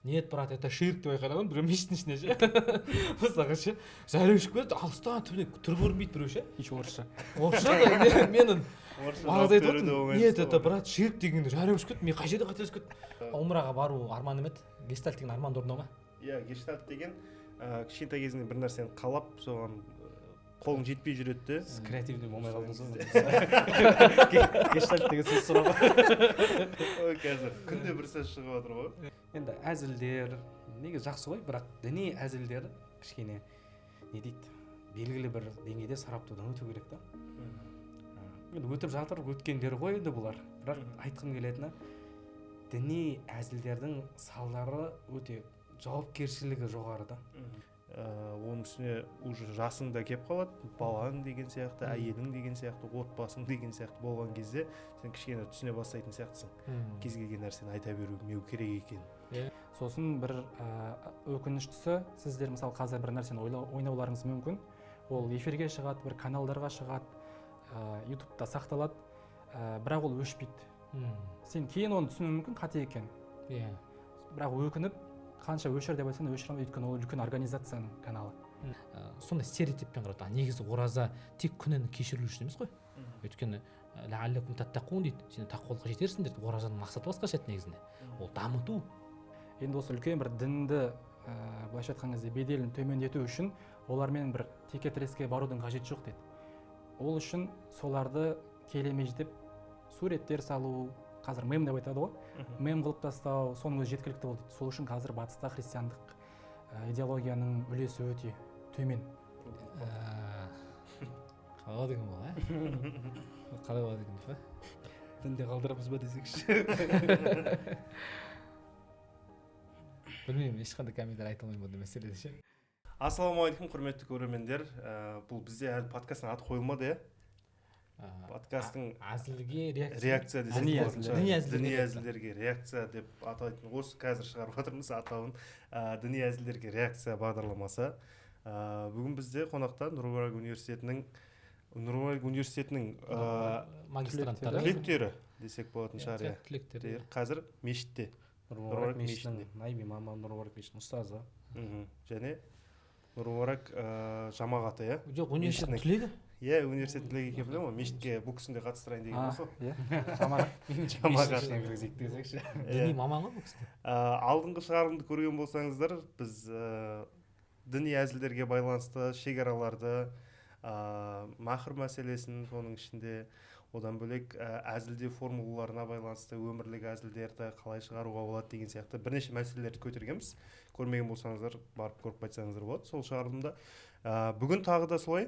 Нет, брат, это ширк деп айқайлаған біреу мешіттің ішіне ше. Мысалға ше, жария өшіп келеді, алыстан түбінен түрі көрінбейді біреу ше. Еще орысша. Орысша да менің мағыз айтып отырмын. Нет, это брат, ширк дегенде жария өшіп кетті. Мен қай жерде қателесіп кеттім. Умраға бару арманым еді. Гештальт деген арманды орындау ма? Иә, гештальт деген кішкентай кезінде бір нәрсені қалап, соған қолың жетпей жүреді. Сіз креативный болмай қалдыңыз ғой. Гештальт деген сөз сұрауға. Ой, қазір күнде бір сөз шығып жатыр ғой. Енді әзілдер негізі жақсы ғой, бірақ діни әзілдер кішкене не дейді, белгілі бір деңгейде сараптаудан өту керек та. Енді өтіп жатыр, өткендер ғой енді бұлар. Бірақ айтқым келетіні, діни әзілдердің салдары өте жауапкершілігі жоғары да. Оның үстіне уже жасың да кеп қалады, балаң деген сияқты, әйелің деген сияқты, отбасың деген сияқты болған кезде сен кішкене түсіне бастайтын сияқтысың. Кез келген нәрсені айта бермеу керек екен. Сосын бір өкініштісі, сіздер мысалы қазір бір нәрсені ойнауларыңыз мүмкін. Ол эфирге шығады, бір каналдарға шығады, ютубта сақталады, бірақ ол өшпейді. Сен кейін оны түсіну мүмкін қате екен. Бірақ өкініп қанша өшір деп айтсаң өшіре алмайды, өйткені ол үлкен организацияның каналы. Сондай стереотиппен қарады. Негізі ораза тек күнін кешірілу үшін емес қой. Өйткені ләалләкум таттақун дейді. Сен тақуалыққа жетерсің дейді. Оразаның мақсаты басқаша еді негізінде. Ол дамыту. Енді осы үлкен бір дінді былайша айтқан кезде беделін төмендету үшін олармен бір текетіреске барудың қажеті жоқ дейді. Ол үшін соларды келемеждеп суреттер салу, қазір мем деп айтады ғой, мем қылып тастау, соның өзі жеткілікті болды. Сол үшін қазір батыста христиандық идеологияның үлесі өте төмен. Қалай деген бол, қалай болады екен деп, Дінде қалдырамыз ба десекші. білмеймін, ешқандай комментарий айта алмаймын бұл мәселеде ше. Ассалаумағалейкум, құрметті көрермендер. Бұл бізде әлі подкасттың аты қойылмады, подкасттың әзілге реакция діни әзілдерге реакция деп атайтын. Осы қазір шығарып жатырмыз атауын. Діни әзілдерге реакция бағдарламасы. Бүгін бізде қонақта Нұр Мубарак университетінің магистранттары, түлектері десек болатын шығар. Түлектері. Қазір мешітте. Нұр Мубарак мешітінің найым имамы, Нұр Мубарак мешітінің ұстазы. Және Нұр Мубарак жамағаты, иә? Жоқ, университеттің түлегі? Иә, университеттің түлегі екен білем ғой. Мешітке бұл кісінде қатыстырайын деген болса. Жамағат. Діни маман ғой бұл кісі. Алдыңғы шығарылымды көрген болсаңыздар, біз діни әзілдерге байланысты шекараларды, махр мәселесін, соның ішінде одан бөлек әзілдеу формулаларына байланысты өмірлік әзілдерді қалай шығаруға болады деген сияқты бірнеше мәселелерді көтергенбіз. Көрмеген болсаңыздар, барып көріп қайтсаңыздар болады сол шығарылымда. Бүгін тағы да солай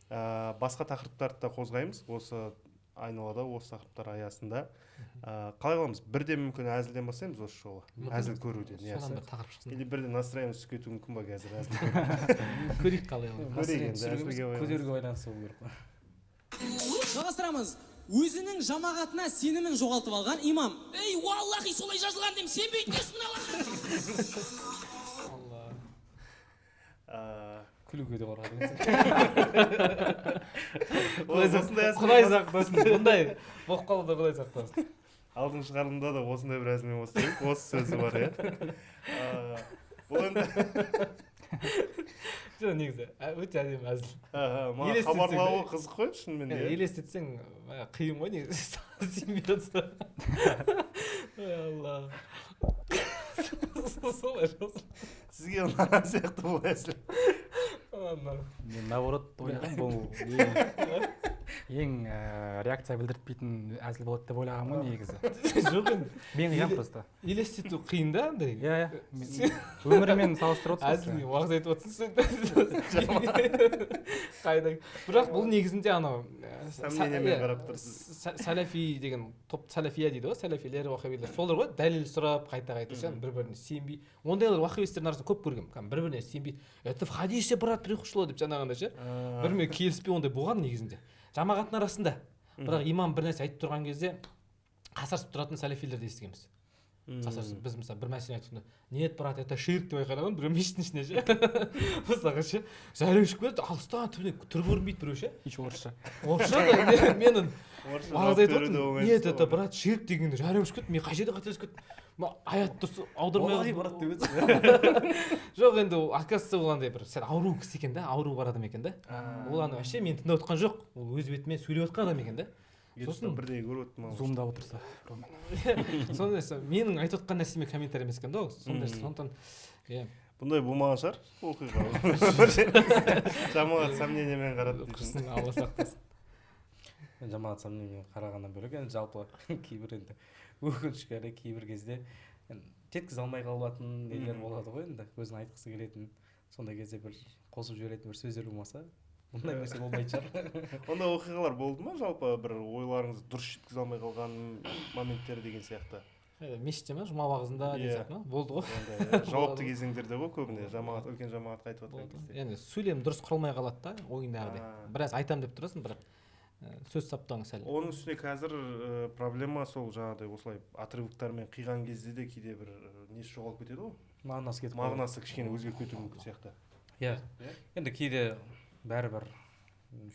басқа тақырыптарды да қозғаймыз осы айналада, осы тақырыптар аясында. Қалай қыламыз? Бірден мүмкін әзілден бастаймыз осы жолы. Әзіл көруден. Содан бір тақырып шықсын. Или бірден настроение түсіп кетуі мүмкін ба қазір әзіл? Көрейік қалай ол. Көтеруге байланысты болу керек қой. Жалғастырамыз. Өзінің жамағатына сенімін жоғалтып алған имам. Ей, уаллахи солай жазылған деймін, сенбейтін есмін Аллах. Күлуге де барған. Құдай сақтасын. Бұндай болып қалуды Құдай сақтасын. Алдың шығарылымда да осындай бір әзілмен бастайық. Осы сөзі бар, иә. Бұл енді жоқ, негізі өте әдемі әзіл. Маған хабарлауы қызық қой шынымен де. Елестетсең қиын ғой негізі. Сенбей жатса. Ой алла. Солай жазсын. Сізге ұнаған сияқты бұл әзіл. Мен наоборот ойлағам, бұл ең реакция білдіртпейтін әзіл болады деп ойлағам ғой негізі. Жоқ енді. Мен қиям просто. Елестету қиын да андай. Иә. Өмірімен салыстырып отырсың. Әзілмен уағыз айтып отырсың сен. Қайда. Бірақ бұл негізінде анау сомнениемен қарап тұрсыз. Сәләфи деген топ, сәләфия дейді ғой, сәләфилер, уахабилер. Солар ғой дәлел сұрап, қайта-қайта ше, бір-біріне сенбей. Ондайлар уахабистердің арасында көп көргем. Бір-біріне сенбей. Это в хадисе брат пришло деп жаңағындай ше. Бірімен келіспей ондай болған негізінде. Жамағаттың арасында. Бірақ имам бір нәрсе айтып тұрған кезде қасарысып тұратын сәләфилерді естігенбіз. Қасарысып біз мысалы бір мәселе айтқанда, нет, брат, это ширк деп айқайлаған біреу мешіттің ішіне ше. Мысалға ше, жария өшіп келеді, алыстан түбінен түрі көрінбейді біреу ше. Еще орысша. Орысша да менің мағыз айтып отырмын. Нет, это брат, ширк дегенде жария өшіп кетті, мен қай жерде қателесіп кеттім. аят дұрыс аудармай барады деп еді. жоқ енді ол оказывается ол андай бір сәл ауру кісі екен да, ауру бар адам екен да. Ол аны вообще мен тыңдап отқан жоқ, ол өз бетімен сөйлеп отқан адам екен да. сосын бірдей көріп отырмын зумда отырса сондай менің айтып отқан нәрсеме комментарий емес екен да ол. Сондықтан иә бұндай болмаған шығар оқиға. Жамағат сомнениемен қарады дейсің. қырсын алла сақтасын. Жамағат сомнениемен қарағаннан бөлек енді жалпы кейбір енді өкінішке орай кейбір кезде жеткізе алмай қалатын нелер болады ғой енді, өзін айтқысы келетін, сондай кезде бір қосып жіберетін бір сөздер болмаса бұндай нәрсе болмайтын шығар. Ондай оқиғалар болды ма жалпы, бір ойларыңызды дұрыс жеткізе алмай қалған моменттер деген сияқты? Мешітте ма, жұма уағызында деген сияқты ма? Болды ғой. Жауапты кезеңдерде ғой көбіне, жамағат, үлкен жамағат қайтып жатқан кезде. Енді сөйлем дұрыс құралмай қалады да, ойындағыдай. Біраз айтам деп тұрасың, бірақ сөз саптауың сәл. Оның үстіне қазір проблема сол жаңағыдай осылай отрывоктармен қиған кезде де кейде бір несі жоғалып кетеді ғой. Мағынасы кетіп мағынасы кішкене өзгеріп кетуі мүмкін сияқты. Иә. Енді кейде бәрібір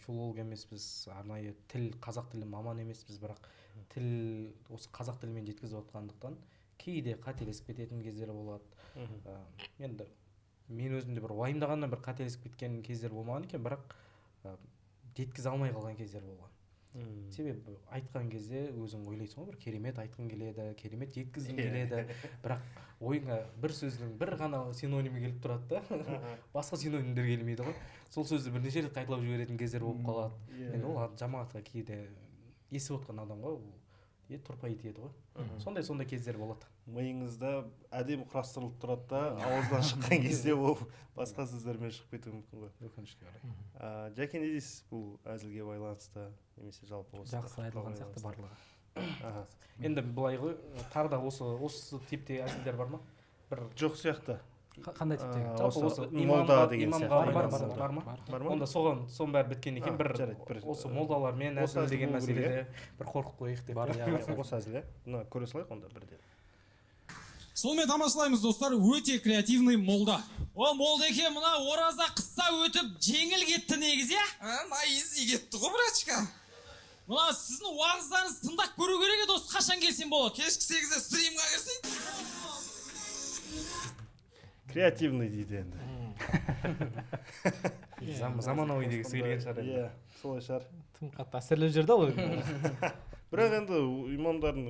филолог емеспіз, арнайы тіл, қазақ тілі маман емеспіз, бірақ тіл осы қазақ тілімен жеткізіп отқандықтан кейде қателесіп кететін кездер болады. Енді мен өзімде бір уайымдағаннан бір қателесіп кеткен кездер болмаған екен, бірақ жеткізе алмай қалған кездер болған. Себебі айтқан кезде өзің ойлайсың ғой, бір керемет айтқың келеді, керемет жеткізгің келеді, бірақ ойыңа бір сөздің бір ғана синонимі келіп тұрады да, басқа синонимдер келмейді ғой. Сол сөзді бірнеше рет қайталап жіберетін кездер болып қалады. Енді ол жамағатқа кейде естіп отқан адамға ол тұрпайы тиеді ғой. Сондай кездер болады. Миыңызда әдемі құрастырылып тұрады да, ауыздан шыққан кезде ол басқа сөздермен шығып кетуі мүмкін ғой. Өкінішке орай. Жәке, не дейсіз бұл әзілге байланысты, немесе жалпы осы? жақсы айтылған сияқты барлығы. Енді былай ғой, тағы да осы типте әзілдер бар ма? Бір жоқ сияқты. Қандай типтегі? жалпы осы молда деген имамға сияқты. бар ма? Бар ма? Онда соның бәрі біткен екен, бір осы молдалармен әзіл деген мәселеде бір қорқып қояйық деп. Осы әзіл, мына көре салайық онда бірден. Сонымен тамашалаймыз достар, өте креативный молда. О, молдеке, мына ораза қысса өтіп жеңіл кетті негізі, Изи кетті ғой, брачка. мына сіздің уағыздарыңызды тыңдап көру керек еді, осы қашан келсем болады? Кешкі 8-де стримға кірсейді. Креативный дейді енді. Заманауи дегісі келген шығар енді. Иә, солай шығар. Тым қатты әсерлеп жүрді ғой. Бірақ енді имамдардың,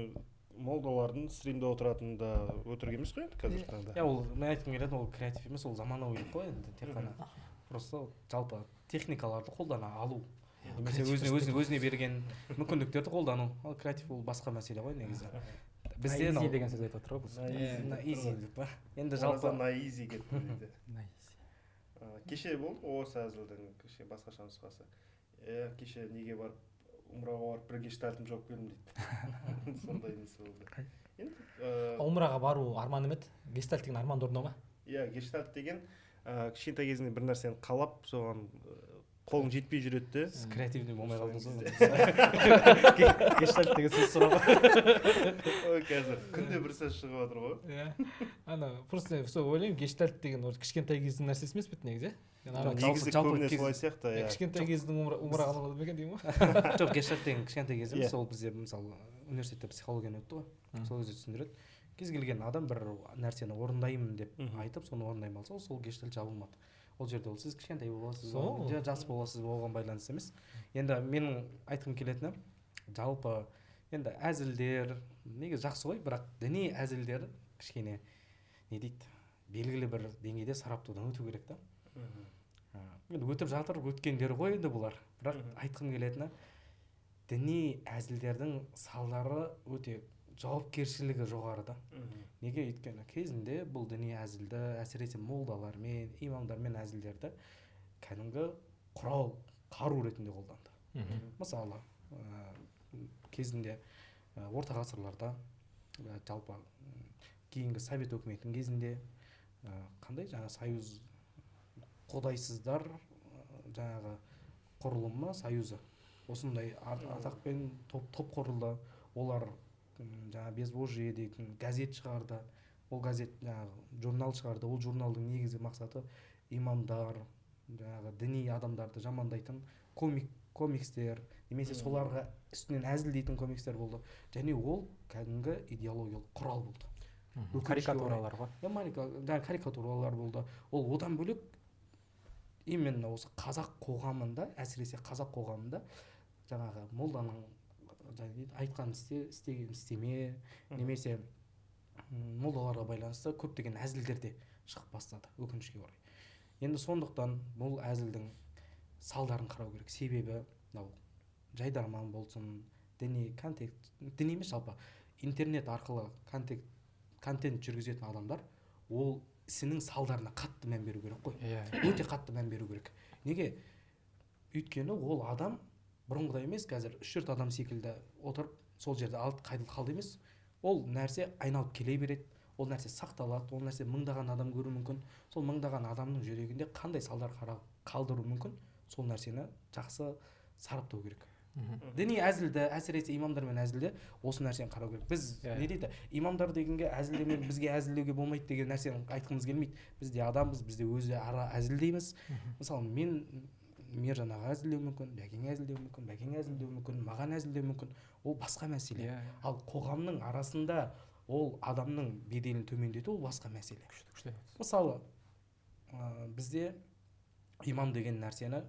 молдалардың стримде отыратыны да өтірік емес қой енді қазіргі таңда. Иә, ол мен айтқым келеді, ол креатив емес, ол заманауилық қой енді, тек қана просто жалпы техникаларды қолдана алу. Немесе өзіне берген мүмкіндіктерді қолдану. Ол креатив, ол басқа мәселе ғой негізі. Бізде Изи деген сөз айтып отыр ғой. Изи деп па. Енді Жалпы жалпы наизи кетті дейді. Кеше болды осы әзілдің кеше басқаша нұсқасы. Кеше неге барып умраға барып бір гештальтым жауып келдім дейді. Сондай несі болды. Енді Умраға бару арман еді, гештальт деген арманды орындау ма? иә, гештальт деген кішкентай кезінде бір нәрсені қалап соған қолың жетпей жүреді де. сіз креативный болмай қалдыңыз ғой. Гештальт деген сөз сұрап. Ой, қазір күнде бір сөз шығып жатыр ғой. Иә. Ана просто сол ойлаймын, гештальт деген ол кішкентай кездің нәрсесі емес пе негізі? Негізі көбіне солай сияқты, иә. Кішкентай кездің умраға алады ма екен деймін ғой? Жоқ, гештальт деген кішкентай кезіміз, ол бізде мысалы университетте психологияны өтті ғой. Сол кезде түсіндіреді. Кез келген адам бір нәрсені орындаймын деп айтып, соны орындаймын алса, сол гештальт жабылмады. Ол жерде ол сіз кішкентай боласыз, жас боласыз, оған байланысты емес. Енді менің айтқым келетіні жалпы енді әзілдер неге жақсы ғой, бірақ діни әзілдер кішкене не дейді, белгілі бір деңгейде сараптаудан өту керек та. Енді өтіп жатыр, өткендер ғой енді бұлар. Бірақ айтқым келетіні діни әзілдердің салдары өте жауапкершілігі жоғары да. Неге? Өйткені кезінде бұл діни әзілді, әсіресе молдалармен, имамдармен әзілдерді кәдімгі құрал, қару ретінде қолданды. Мысалы, кезінде орта ғасырларда, жалпы кейінгі совет өкіметінің кезінде қандай жаңа союз құдайсыздар жаңағы құрылымы союзы осындай атақпен топ құрылды. Олар жаңа безбожие дейтін газет шығарды. Ол газет жаңағы журнал шығарды. Ол журналдың негізгі мақсаты имамдар, жаңағы діни адамдарды жамандайтын комикстер, немесе соларға үстінен әзілдейтін комикстер болды. Және ол кәдімгі идеологиялық құрал болды. карикатуралар ғой. жаңағы карикатуралар болды. Ол одан бөлек именно осы қазақ қоғамында, әсіресе қазақ қоғамында жаңағы молданың айтқанын істеген істеме, немесе молдаларға байланысты көптеген әзілдер де шығып бастады, өкінішке орай. Енді сондықтан бұл әзілдің салдарын қарау керек. Себебі мынау жайдарман болсын, діни емес, жалпы интернет арқылы контент жүргізетін адамдар ол ісінің салдарына қатты мән беру керек қой. Өте қатты мән беру керек. Неге? Өйткені ол адам бұрынғыдай емес, қазір 3-4 адам секілді отырып сол жерде қалды емес. Ол нәрсе айналып келе береді, ол нәрсе сақталады, ол нәрсе мыңдаған адам көру мүмкін. Сол мыңдаған адамның жүрегінде қандай салдар қалдыру мүмкін, сол нәрсені жақсы сараптау керек. Діни әзілді, әсіресе имамдармен әзілде осы нәрсені қарау керек. Біз не дейді, имамдар дегенге әзілдемен бізге әзілдеуге болмайды деген нәрсені айтқымыз келмейді. Біз де адамбыз, біз де өзі ара әзілдейміз. Мысалы мен Мержанға әзілдеу мүмкін, Бәкеңе әзілдеу мүмкін, Бәкеңе әзілдеу мүмкін, маған әзілдеу мүмкін. Ол басқа мәселе. Ал қоғамның арасында ол адамның беделін төмендету ол басқа мәселе. Мысалы бізде имам деген нәрсені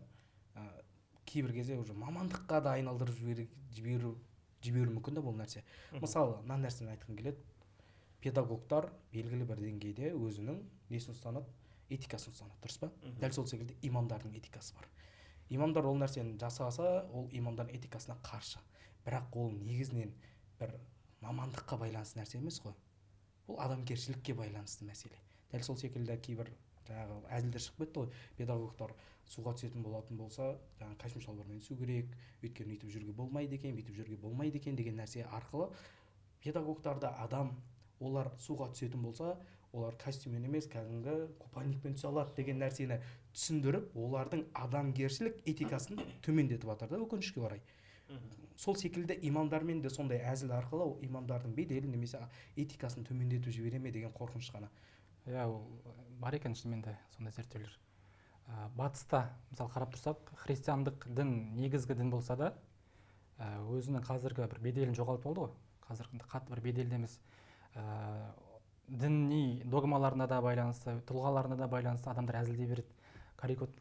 кейбір кезде уже мамандыққа да айналдырып жіберу мүмкін да бұл нәрсе. Мысалы мына нәрсені айтқым келеді. Педагогтар белгілі бір деңгейде өзінің несін ұстанады, этикасын ұстанады, дұрыс па? Дәл сол секілді имамдардың этикасы бар. Имамдар ол нәрсені жасаса, ол имамдардың этикасына қарсы. Бірақ ол негізінен бір мамандыққа байланысты нәрсе емес қой. Бұл адамгершілікке байланысты мәселе. Дәл сол секілді кейбір жаңағы әзілдер шығып кетті ғой. Педагогтар суға түсетін болатын болса, жаңағы костюм шалбармен түсу керек, өйткені өйтіп жүруге болмайды екен, бүйтіп жүруге болмайды екен деген нәрсе арқылы педагогтарда адам олар суға түсетін болса, олар костюммен емес, кәдімгі купальникпен түсе алады деген нәрсені түсіндіріп, олардың адамгершілік этикасын төмендетіп жатыр да, өкінішке орай. Сол секілді имамдармен де сондай әзіл арқылы имамдардың беделін немесе этикасын төмендетіп жібере ме деген қорқыныш ғана. Ол бар екен шынымен де сондай зерттеулер. Батыста, мысалы қарап тұрсақ, христиандық дін негізгі дін болса да, өзінің қазіргі бір беделін жоғалтып алды ғой. Қазіргі қатты бір беделді емес. Діни догмаларына да байланысты, тұлғаларына да байланысты адамдар әзілдей береді.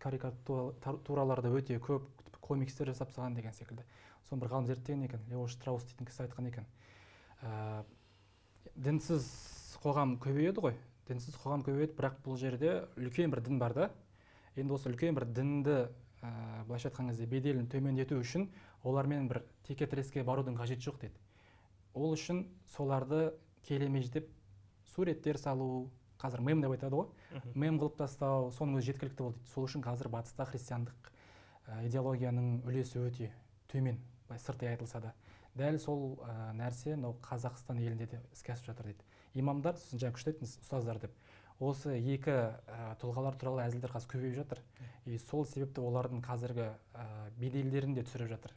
Карикатураларда өте көп, комикстер жасап салған деген секілді. Соны бір ғалым зерттеген екен, Лео Штраус дейтін кісі айтқан екен. Дінсіз қоғам көбейеді ғой. Дінсіз қоғам көбейеді, бірақ бұл жерде үлкен бір дін бар да. Енді осы үлкен бір дінді былайша айтқан кезде беделін төмендету үшін олармен бір текетіреске барудың қажеті жоқ дейді. Ол үшін соларды келемеждеп суреттер салу, қазір мем деп айтады ғой. Мем қылып тастау, соның өзі жеткілікті болды дейді. Сол үшін қазір батыста христиандық идеологияның үлесі өте төмен, сырттай айтылса да. Дәл сол нәрсе Қазақстан елінде де іске асып жатыр дейді. Имамдар, сосын жаңа күшті айттыңыз, ұстаздар деп. Осы екі тұлғалар туралы әзілдер қазір көбейіп жатыр. Сол себепті олардың қазіргі беделдерін де түсіріп жатыр.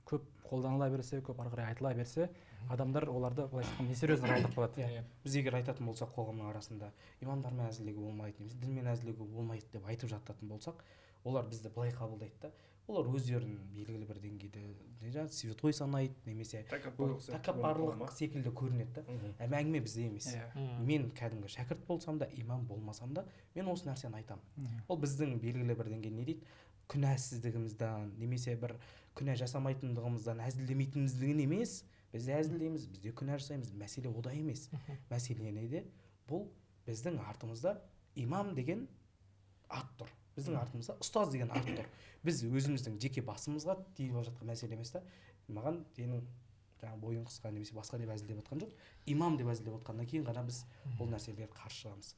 Көп қолданыла берсе, көп ары қарай айтыла берсе, адамдар оларды былайша айтқанда несерьезно қабылдап қалады. Біз егер айтатын болсақ қоғамның арасында имамдармен әзілдеуге болмайды, немесе дінмен әзілдеуге болмайды деп айтып жататын болсақ, олар бізді былай қабылдайды да. Олар өздерін белгілі бір деңгейде святой санайды, немесе тәкаппарлық секілді көрінеді да. Әңгіме бізде емес. Мен кәдімгі шәкірт болсам да, имам болмасам да, мен осы нәрсені айтамын. Ол біздің белгілі бір деңгей не дейді? Күнәсіздігімізден, немесе бір күнә жасамайтындығымыздан, әзілдемейтінімізден емес. Біз де әзілдейміз, біз де күнә жасаймыз. Мәселе ода емес. Мәселе неде? Бұл біздің артымызда имам деген ат тұр. Біздің артымызда ұстаз деген ат тұр. Біз өзіміздің жеке басымызға тиіп жатқан мәселе емес та. Маған сенің жаңағы бойың қысқа немесе басқа деп әзілдеп отқан жоқ. Имам деп әзілдеп отқаннан кейін ғана біз бұл нәрселерге қарсы шығамыз.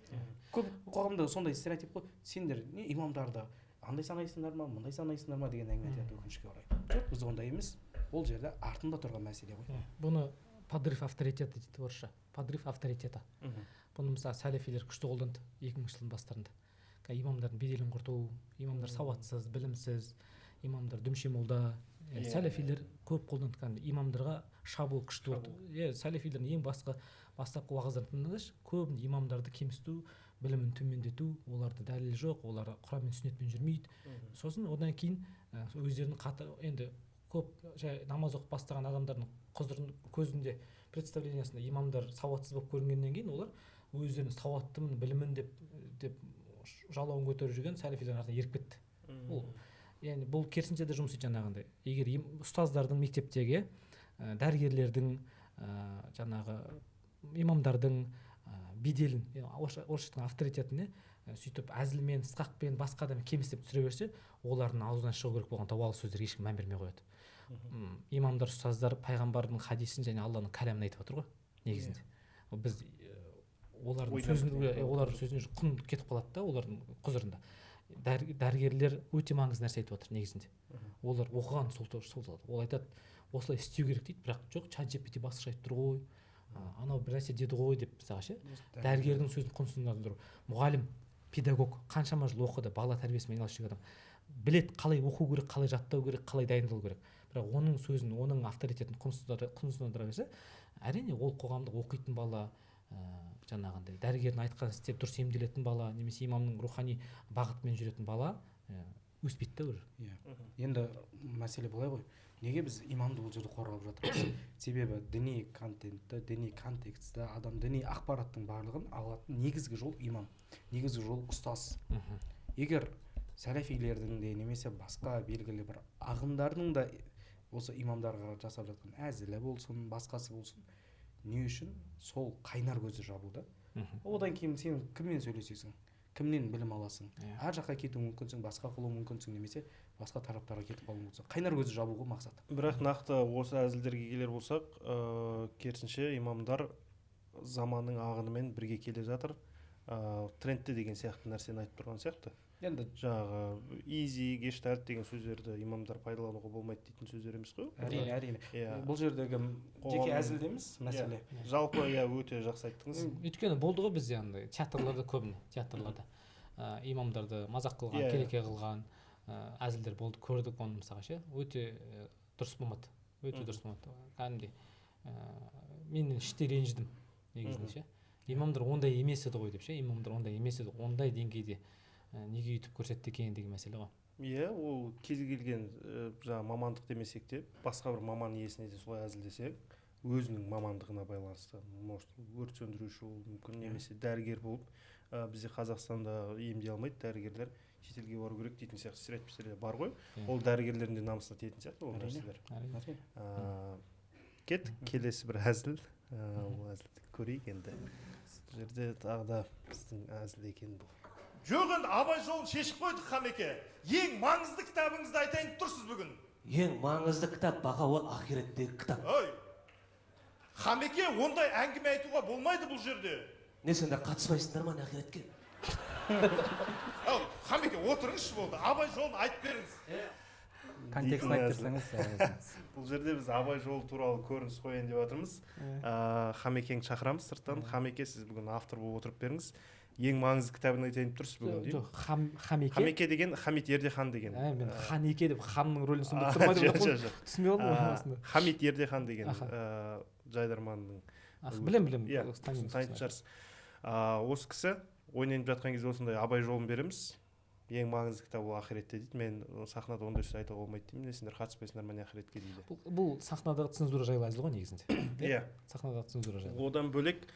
Көп қоғамда сондай стереотип қой. Сендер не имамдарды андай санайсыңдар ма, мындай санайсыңдар ма деген әңгіме айтады өкінішке орай. Жоқ, біз ондай емес. Ол жерде артында тұрған мәселе ғой. Бұны подрыв авторитета дейді орысша. Подрыв авторитета. Бұны мысалы сәлефилер күшті қолданды 2000 жылдың бастарында. Имамдардың беделін құрту, имамдар сауатсыз, білімсіз, имамдар дүмше молда. Сәлефилер көп қолданды. Имамдарға шабуыл күшті болды. Сәлефилердің ең бастапқы уағыздарын тыңдаңызшы, көбінде имамдарды кемсіту, білімін төмендету, оларды дәлел жоқ, олар Құран мен сүннетпен жүрмейді. Сосын одан кейін өздерінің енді көп намаз оқып бастаған адамдардың құзырын көзінде представлениясында имамдар сауатсыз болып көрінгеннен кейін олар өздерінің сауаттымын білімін деп жалауын көтеріп жүрген сәлефилердің артынан еріп кетті. Ол яғни бұл керісінше де жұмыс істейді жаңағындай. Егер ұстаздардың мектептегі дәрігерлердің жаңағы имамдардың беделін орысша айтқан авторитетін сөйтіп әзілмен сықақпен басқа адаммен кемістеп түсіре берсе олардың аузынан шығу керек болған тауалы сөздерге ешкім мән бермей қояды. Имамдар ұстаздар пайғамбардың хадисін және алланың кәламын айтып отыр ғой негізінде. Біз олардың сөзіне құн кетіп қалады да олардың құзырында. Дәрігерлер өте маңызды нәрсе айтып отыр негізінде. Олар оқыған сол. Ол айтады осылай істеу керек дейді, бірақ жоқ ChatGPT басқаша айтып тұр ғой, анау бір нәрсе деді ғой деп мысалға ше. Дәрігердің сөзін құнсыздандыру. Мұғалім, педагог қаншама жыл оқыды, бала тәрбиесімен айналысып жүрген адам білет қалай оқу керек, қалай жаттау керек, қалай дайындалу керек. Бірақ оның сөзін, оның авторитетін құнсыздандыра берсе, әрине ол қоғамда оқитын бала, жаңағындай дәрігердің айтқан істеп дұрыс емделетін бала, немесе имамның рухани бағытымен жүретін бала өспейді да уже. Енді мәселе былай ғой. Неге біз имамды бұл жерде қорғап жатырмыз? Себебі діни контентті, діни контекстті, адам діни ақпараттың барлығын алатын негізгі жол имам, негізгі жол ұстаз. Егер сәләфилердің де немесе басқа белгілі бір ағымдардың да осы имамдарға жасап жатқан әзілі болсын, басқасы болсын, не үшін сол қайнар көзі жабылды? Одан кейін сен кіммен сөйлесесің? Кімнен білім аласың? Ар жаққа кетуі мүмкінсің, басқа қылуы мүмкінсің, немесе басқа тараптарға кетіп қалуы мүмкінсің. Қайнар көзі жабуға мақсат. Бірақ нақты осы әзілдерге келер болсақ, керісінше имамдар заманның ағынымен бірге келе жатыр. Трендте деген сияқты нәрсені айтып тұрған сияқты. Енді жаңағы изи, гештальт деген сөздерді имамдар пайдалануға болмайды дейтін сөздер емес қой? әрине. Бұл жердегі жеке әзілде емес мәселе. Жалпы өте жақсы айттыңыз. Өйткені болды ғой бізде андай театрларда көбіне, театрларда имамдарды мазақ қылған, келеке қылған әзілдер болды, көрдік оны мысалға ше. Өте дұрыс болмады. Кәдімгідей мен іштей ренжідім негізінде ше. Имамдар ондай емес еді ғой деп ше. Имамдар ондай емес еді, ондай деңгейде неге өйтіп көрсетті екен деген мәселе ғой. Ол кез келген жаңа мамандық демесек те, басқа бір маман иесіне де солай әзілдесек, өзінің мамандығына байланысты. Может, өрт сөндіруші болуы мүмкін, немесе дәрігер болып, бізде Қазақстанда емдей алмайды, дәрігерлер шетелге бару керек дейтін сияқты стереотиптер бар ғой. Ол дәрігерлердің де намысына тиетін сияқты ол нәрселер. Кеттік, келесі бір әзіл. Ол әзілді көрейік енді. Бұл жерде тағы да біздің әзіл екен бұл. Жоқ, енді абай жолын шешіп қойдық, Хамеке. Ең маңызды кітабыңызды айтайын тұрсыз бүгін. Ең маңызды кітап баға ол ақиреттегі кітап. Ой, Хамеке, ондай әңгіме айтуға болмайды бұл жерде. Не, сендер қатыспайсыңдар ма ақиретке? Хамеке, отырыңызшы болды. Абай жолын айтып беріңіз. Контекстін айтып берсеңіз. Бұл жерде біз абай жолы туралы көрініс қояйын деп жатырмыз. Хамекеңді шақырамыз сырттан. Хамеке, сіз бүгін автор болып отырып беріңіз. Ең маңызды кітабын айтайын тұрсыз бүгін деймін. Жоқ, Хамеке. Хамеке деген Хамит Ердехан деген. Мен Ханеке деп ханның рөлін сомдап тұрмайды ғой. Түсінбей қалдым осында. Хамит Ердехан деген Жайдарманның. Білем. Танитын шығарсыз. Осы кісі ойнайып жатқан кезде осындай абай жолын береміз. Ең маңызды кітап ол ақиретте дейді. Мен сахнада ондай сөз айтуға болмайды деймін. Сендер қатыспайсыңдар ма ақиретке дейді. Бұл сахнадағы цензура жайлы әзіл ғой негізінде. Иә. Сахнадағы цензура жайлы. Одан бөлек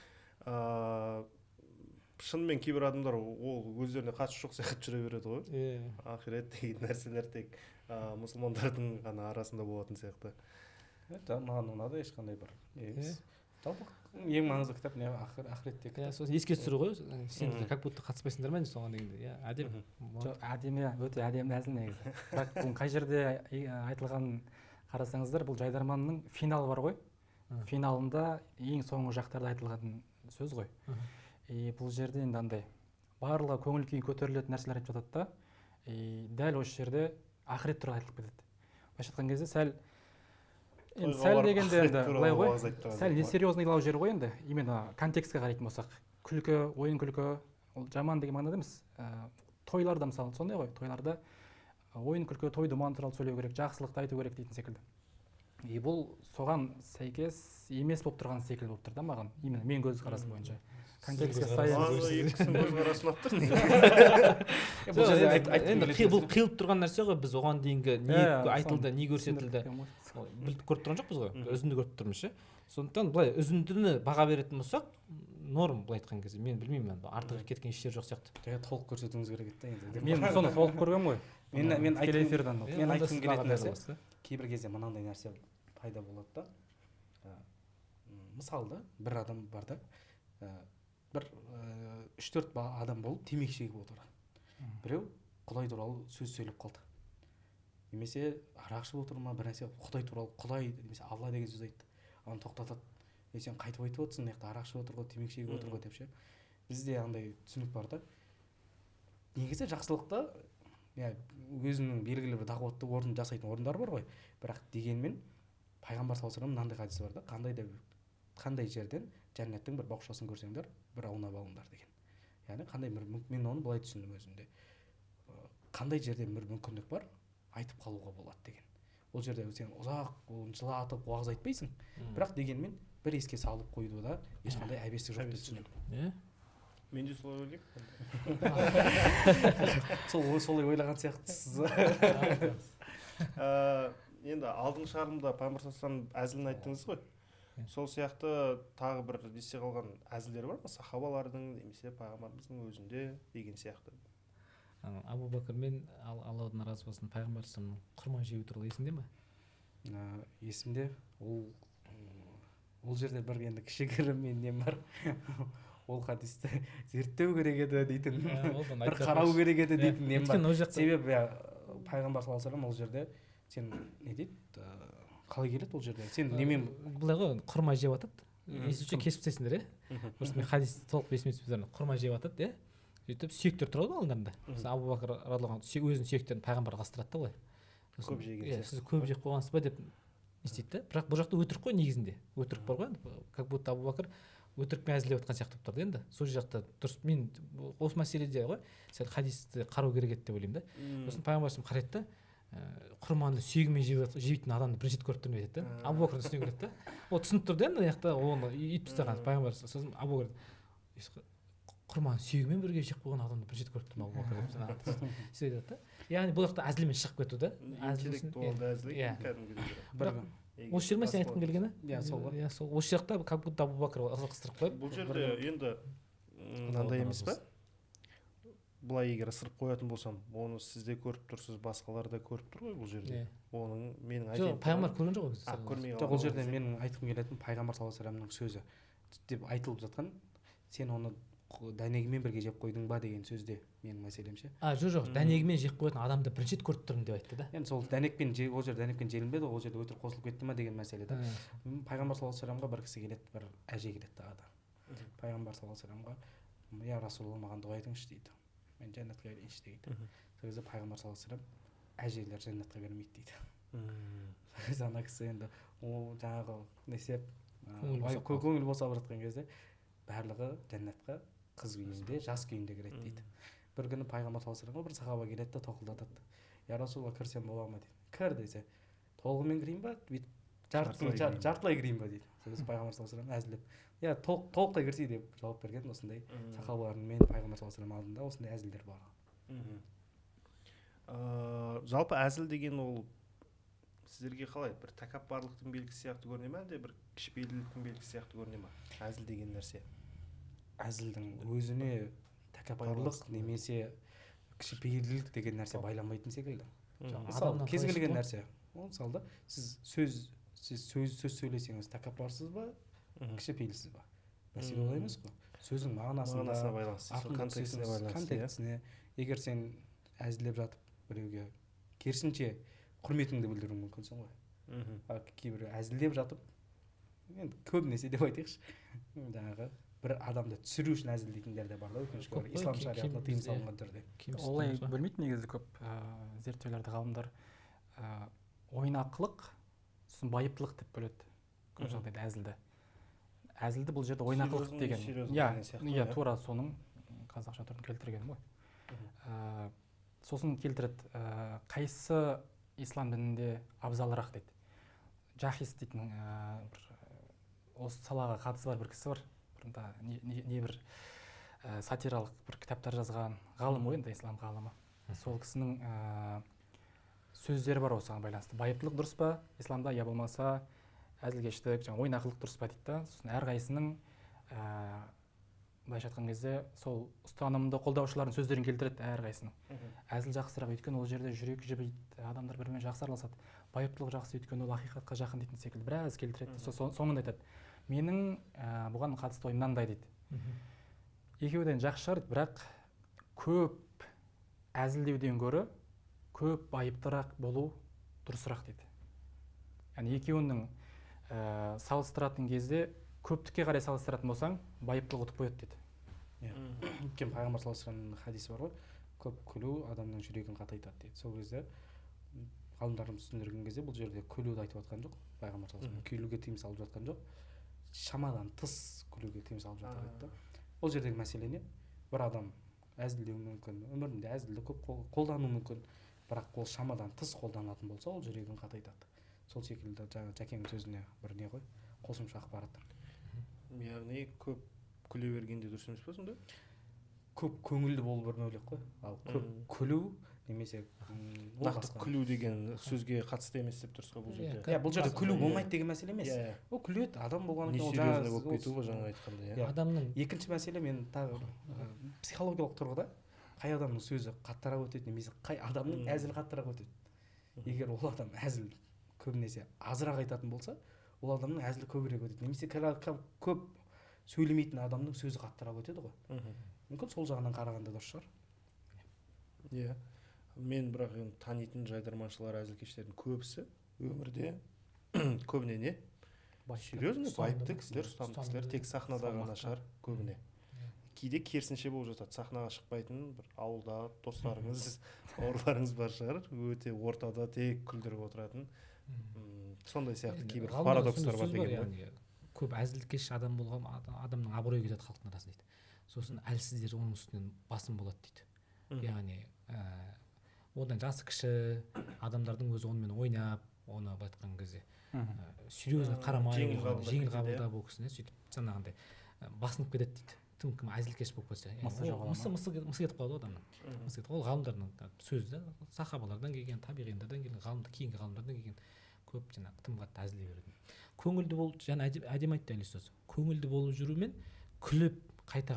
шынымен кейбір адамдар ол өздеріне қатысы жоқ сияқты жүре береді ғой. Ақирет деген нәрселер тек мұсылмандардың ғана арасында болатын сияқты. Маған ұнады ешқандай бір. Жалпы ең маңызды кітап не ақиреттегі кітап. Сосын еске түсіру ғой. Сендер как будто қатыспайсыңдар ма соған дегенде. Әдемі. Әдемі, өте әдемі әзіл негізі. Бірақ бұл қай жерде айтылғанын қарасаңыздар, бұл Жайдарманның финалы бар ғой. Финалында ең соңғы жақтарда айтылған сөз ғой. Бұл жерде енді андай барлығы көңіл күйі көтерілетін нәрселер айтып жатады да, дәл осы жерде ақирет туралы айтылып кетеді. Былайша айтқан кезде сәл дегенде енді былай ғой, сәл несерьезныйлау жер ғой енді, именно контекстке қарайтын болсақ. Күлкі, ойын күлкі, ол жаман деген мағынада емес. Тойларда мысалы сондай ғой, тойларда ойын күлкі, той думан туралы сөйлеу керек, жақсылықты айту керек дейтін секілді. И бұл соған сәйкес емес болып тұрған секілді болып тұр да маған, именно мен көзқарас бойынша. Контекстке сай. Екісінің көзқарасын алып тұр. Енді бұл қиылып тұрған нәрсе ғой, біз оған дейінгі не айтылды, не көрсетілді біліп көріп тұрған жоқпыз ғой, үзінді көріп тұрмыз ше. Сондықтан былай үзіндіні баға беретін болсақ, норм былай айтқан кезде, мен білмеймін, артық кеткен еш жер жоқ сияқты. Толық көрсетуіңіз керек еді енді. Мен соны толық көргенмін ғой. Мен айтқым келетін нәрсе, кейбір кезде мынандай нәрсе пайда болады да. Мысалда бір адам бар да, бір 3-4 адам болып темекі шегіп отырады. Біреу Құдай туралы сөз сөйлеп қалды. Немесе арақ ішіп отыр ма, бір нәрсе Құдай туралы, Құдай немесе Алла деген сөз айтты. Оны тоқтатады. Сен қайтып айтып отырсың, мына арақ ішіп отыр ғой, темекі шегіп отыр ғой деп ше. Бізде андай түсінік бар да. Негізі жақсылықта өзінің белгілі бір дағуатты орын жасайтын орындар бар ғой. Бірақ дегенмен пайғамбар саллаллаху алейхи мынандай хадисі бар да, қандай жерден жәннаттың бір бақшасын көрсеңдер, бір аунап алыңдар деген. Яғни қандай бір мен оны былай түсіндім өзімде. Қандай жерден бір мүмкіндік бар, айтып қалуға болады деген. Ол жерде сен ұзақ жылатып уағыз айтпайсың, бірақ дегенмен бір еске салып қойдуда ешқандай әбестік жоқ деп түсінемін. Мен де солай ойлаймын. Солай ойлаған сияқтысыз. Енді алдыңғы шығарылымда пайғамбар саллаллаху әзілін айттыңыз ғой. Сол сияқты тағы бір есте қалған әзілдер бар ма? Сахабалардың немесе пайғамбарымыздың өзінде деген сияқты. Абу Бәкір мен Алладан разы болсын пайғамбар саллаллаху құрма жеу туралы есіңде ме? Есімде. Ол жерде бір енді кішігірім нем бар. Ол хадисті зерттеу керек еді дейтін, бір қарау керек еді дейтін нем бар. Себебі пайғамбар саллаллаху алейхи вассалам ол жерде сен не дейді, қалай келеді ол жерде? Сен немен былай ғой, құрма жеп жатады. Есіңше кесіп тастайсыңдар, Просто мен хадисті толық есіме түсіп жатыр. Құрма жеп жатады, сөйтіп сүйектер тұрады ғой алдарында. Абу Бәкір радиаллаху анху өзінің сүйектерін пайғамбарға қастырады да былай. Көп жеген. Сіз көп жеп қойғансыз ба деп естиді да. Бірақ бұл жақта өтірік қой негізінде. Өтірік бар ғой, как будто Абу Бәкір өтірікпен әзілдеп жатқан сияқты болып тұрды енді. Сол жақта дұрыс. Мен осы мәселеде ғой, сәл хадисті қарау керек еді деп ойлаймын да. Сосын пайғамбарымыз қарайды да, құрманы сүйегімен жейтін адамды бірінші рет көріп тұрмын деді да. Абу Бәкір түсіне көреді да. Ол түсініп тұрды енді, ана жақта оны үйіп тастаған пайғамбар. Сосын Абу Бәкір құрманы сүйегімен бірге жеп қойған адамды бірінші рет көріп тұрмын Абу Бәкір деп сөйтеді да. Яғни бұл жақта әзілмен шығып кету да. Интеллектуалды әзіл кәдімгідей. Бірақ осы жермен сен айтқың келгені? Сол осы жақта как будто Абу Бәкір ысырып қойып. Бұл жерде енді мынандай емес па? Бұлай егер ысырып қоятын болсам, оны сіз де көріп тұрсыз, басқалар да көріп тұр ғой бұл жерде. Оның менің айтайын. Жоқ, пайғамбар көрген жоқ ғой. Жоқ, ол жерде менің айтқым келетін пайғамбар саллаллаху алейхи вассаламның сөзі деп айтылып жатқан, сен оны дәнегімен бірге жеп қойдың ба деген сөзде менің мәселемше. Жоқ, дәнегімен жеп қоятын адамды бірінші рет көріп тұрмын деп айтты да. Енді сол дәнекпен ол жерде дәнекпен желінбеді, ол жерде өтірік қосылып кетті ма деген мәселе да. Пайғамбар саллаллаху алейхи вассаламға бір кісі келеді, бір әже келеді тағы да. Пайғамбар саллаллаху алейхи вассаламға, я Расулалла, маған дұға етіңізші дейді. Мен жәннатқа кірейінші дейді. Сол кезде пайғамбар саллаллаху алейхи вассалам, әжелер жәннатқа кірмейді дейді. Ана кісі енді жаңағы несеп көңіл босап жатқан кезде барлығы жәннатқа қыз күйінде, жас күйінде кіреді дейді. Бір күні пайғамбар саллаллаху алейхи вассаламға бір сахаба келеді да тоқылдатады. Я Расулалла, кірсем бола ма дейді. Кір десе, толығымен кірейін ба, жартылай кірейін ба дейді. Сол кезде пайғамбар саллаллаху алейхи вассалам әзілдеп, толықтай кірсей деп жауап берген. Осындай сахабалармен пайғамбар саллаллаху алейхи вассалам алдында осындай әзілдер бар. Жалпы әзіл деген ол сіздерге қалай, бір тәкаппарлықтың белгісі сияқты көріне ме, әлде бір кішіпейілділіктің белгісі сияқты көріне ме? Әзіл деген нәрсе. Әзілдің өзіне тәкаппарлық немесе кішіпейілділік деген нәрсе байланбайтын секілді. Мысалы, кез келген нәрсе. Мысалы, сіз сөз сөйлесеңіз тәкаппарсыз ба, кішіпейілсіз ба? Мәселе олай емес қой. Сөздің мағынасына байланысты, контекстіне. Егер сен әзілдеп жатып біреуге керісінше құрметіңді білдіруің мүмкінсің ғой. Кейбір әзілдеп жатып, енді көбінесе деп айтайықшы, жаңағы бір адамды түсіру үшін әзілдейтіндер де бар да, өкінішке орай, ислам шариғатына тыйым салынған түрде. Олай бөлмейді негізі көп зерттеулерді ғалымдар. Ойнақылық, сосын байыптылық деп бөледі көп жағдайда әзілді. Әзілді бұл жерде ойнақылық деген. Иә, тура соның қазақша түрін келтірген ғой. Сосын келтіреді, қайсысы ислам дінінде абзалырақ дейді. жахис дейтін бір осы салаға қатысы бар бір кісі бар. Бұрында не бір сатиралық бір кітаптар жазған ғалым ғой, енді ислам ғалымы. Сол кісінің сөздері бар осыған байланысты. Байыптылық дұрыс па исламда, я болмаса әзілкештік, жаңа ойнақылық дұрыс па дейді да. Сосын әрқайсының былайша айтқан кезде сол ұстанымды қолдаушылардың сөздерін келтіреді әрқайсының. Әзіл жақсырақ, өйткені ол жерде жүрек жібиді, адамдар бір-бірімен жақсы араласады. Байыптылық жақсы, өйткені ол ақиқатқа жақын дейтін секілді біраз келтіреді. Соңында айтады, менің бұған қатысты ойым мынандай дейді. Екеуі де жақсы шығар, бірақ көп әзілдеуден гөрі көп байыптырақ болу дұрысырақ дейді. Яғни екеуінің салыстыратын кезде көптікке қарай салыстыратын болсаң, байыптылық ұтып қояды дейді. Өйткені пайғамбар саллаллаху алейхи вассаламның хадисі бар ғой, көп күлу адамның жүрегін қатайтады дейді. Сол кезде ғалымдарымыз түсіндірген кезде бұл жерде күлуді айтып жатқан жоқ, пайғамбар саллаллаху алейхи вассалам күлуге тыйым салып жатқан жоқ, шамадан тыс күлуге тыйым салып жатыр дейді. Ол жердегі мәселе не? Бір адам әзілдеуі мүмкін, өмірінде әзілді көп қолдану мүмкін, бірақ ол шамадан тыс қолданатын болса, ол жүрегін қатайтады. Сол секілді жаңа Жәкеңнің сөзіне бір не ғой, қосымша ақпарат. Яғни көп күле бергенде дұрыс емес па сонда? Көп көңілді болу бір бөлек қой. Ал көп күлу немесе нақты күлу деген сөзге қатысты емес деп тұрсыз ғой бұл жерде. Иә, бұл жерде күлу болмайды деген мәселе емес. Ол күледі, адам болғаннан кейін ол несерьезный болып кету ғой жаңа айтқанда, иә. Адамның екінші мәселе мен тағы психологиялық тұрғыда қай адамның сөзі қаттырақ өтеді немесе қай адамның әзілі қаттырақ өтеді. Егер ол адам әзіл көбінесе азырақ айтатын болса, ол адамның әзілі көбірек өтеді. Немесе көп сөйлемейтін адамның сөзі қаттырақ өтеді ғой. Мүмкін сол жағынан қарағанда дұрыс шығар. Иә. Мен бірақ танитын жайдарманшылар, әзілкештердің көбісі өмірде көбіне не? Серьезно, байыпты кісілер, ұстамды кісілер, тек сахнада ғана шығар көбіне. Кейде керісінше болып жатады, сахнаға шықпайтын бір ауылда достарыңыз, бауырларыңыз бар шығар, өте ортада тек күлдіріп отыратын. Сондай сияқты кейбір парадокстар бар деген ғой. көп әзілкеш адам болған адамның абыройы кетеді халықтың арасында дейді. Сосын әлсіздер оның үстінен басым болады дейді. Яғни одан жасы кіші адамдардың өзі онымен ойнап, оны айтқан кезде серьезно қарамай, жеңіл қабылдап ол кісіні сөйтіп жаңағындай басынып кетеді дейді. Кім әзілкеш болып кетсе, мысы кетіп қалады адамның. Ол ғалымдардың сөзі, сахабалардан келген, табиғиндардан келген, кейінгі ғалымдардан келген көп жаңағы тым қатты әзілдей береді. Көңілді болып, жаңа әдемі айтты Әлис осы. Көңілді болып жүру мен күліп қайта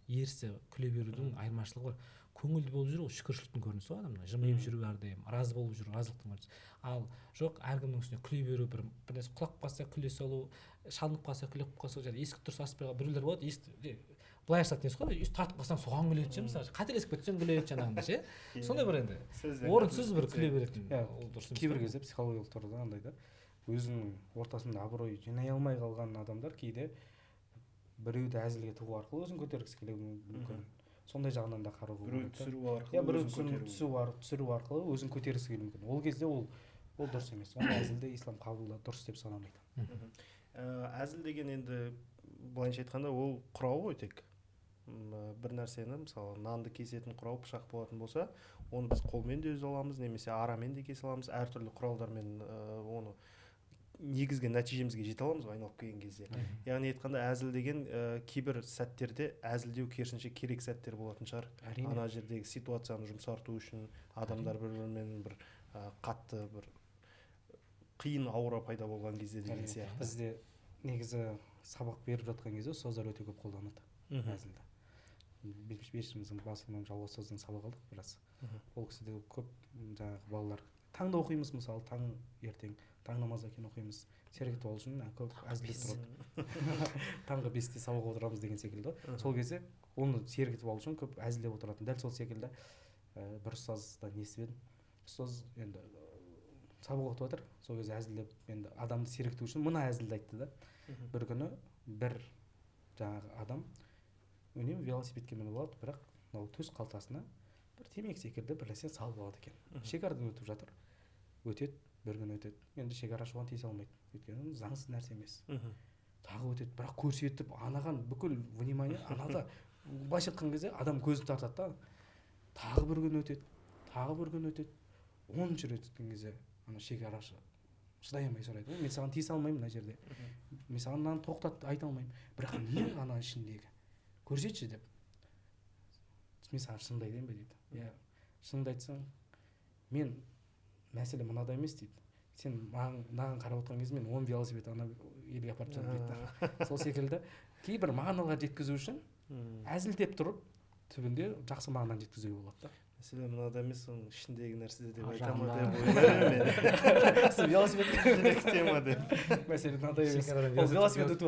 ерсі күле берудің айырмашылығы бар. Көңілді болып жүру ол шүкіршіліктің көрінісі ғой адамның. Жымиып жүру әрдайым, разы болып жүру разылықтың көрінісі. Ал жоқ әркімнің үстіне күле беру, бір нәрсе құлап қалса күле салу, шалынып қалса күліп қалса, есік дұрыс ашпай біреулер болады, есікті былай ашады дейсіз ғой, тартып қалсаң соған күледі ше, мысалы қателесіп кетсең күледі жаңағындай ше. Сондай бір енді орынсыз бір күле беретін. Ол дұрыс емес. Кейбір кезде психологиялық тұрғыда андай да өзінің ортасында абырой жинай алмай қалған адамдар кейде біреуді әзілге тығу арқылы өзін көтергісі келуі мүмкін. Сондай жағынан да қарауға болады. Біреуді түсіру арқылы өзін көтергісі келуі мүмкін. Ол кезде ол дұрыс емес. Ол әзілді ислам қабылдап дұрыс деп санамайды. Әзіл деген енді былайша айтқанда ол құрал ғой тек. Бір нәрсені мысалы нанды кесетін құрал пышақ болатын болса, оны біз қолмен де үзе аламыз, немесе арамен де кесе аламыз, әртүрлі құралдармен оны негізгі нәтижемізге жете аламыз ғой айналып келген кезде. Яғни айтқанда әзіл деген кейбір сәттерде әзілдеу керісінше керек сәттер болатын шығар. Ана жердегі ситуацияны жұмсарту үшін адамдар бір-бірімен бір қатты бір қиын аура пайда болған кезде деген сияқты. Бізде негізі сабақ беріп жатқан кезде ұстаздар өте көп қолданады әзілді. Бесіміздің бас имам Жалғыз ұстаздың сабақ алдық біраз. Ол кісіде көп жаңағы балалар таңда оқимыз, мысалы таң ертең таң намаздан кейін оқимыз. Сергітіп алу үшін көп әзілдеп тұрады. Таңғы 5-те сабақ отырамыз деген секілді. Сол кезде оны сергітіп алу үшін көп әзілдеп отыратын. Дәл сол секілді бір ұстаздан естіп едім. Ұстаз енді сабақ оқып жатыр. Сол кезде әзілдеп енді адамды сергіту үшін мына әзілді айтты да. Бір күні бір жаңағы адам үнемі велосипедке мініп алады, бірақ мынау төс қалтасына бір темекі секілді бір нәрсе салып алады екен. Шекарадан өтіп жатыр. Өтеді, бір күн өтеді. Енді шекарашы оған тиісе алмайды. Өйткені заңсыз нәрсе емес. Тағы өтеді, бірақ көрсетіп, анаған бүкіл внимание анада былайша айтқан кезде адам көзін тартады да. Тағы бір күн өтеді, тағы бір күн өтеді. 10-ші рет өткен кезде ана шекарашы шыдай алмай сұрайды ғой, мен саған тиісе алмаймын мына жерде, мен саған мынаны тоқтат айта алмаймын, бірақ не ана ішіндегі көрсетші деп. Мен саған шынымды айтайын ба дейді. Иә, шынымды айтсаң, мен мәселе мынада емес дейді. Сен маған қарап отырған кезде мен 10 велосипед ана елге апарып жатырмын дейді. Сол секілді кейбір мағыналар жеткізу үшін әзілдеп тұрып түбінде жақсы мағынаны жеткізуге болады да. Мәселе мынада емес, оның ішіндегі нәрседе деп айтамын деп ойлаймын мен. Сіз велосипед тема деп. мәселе мынада емес. Ол велосипед өтіп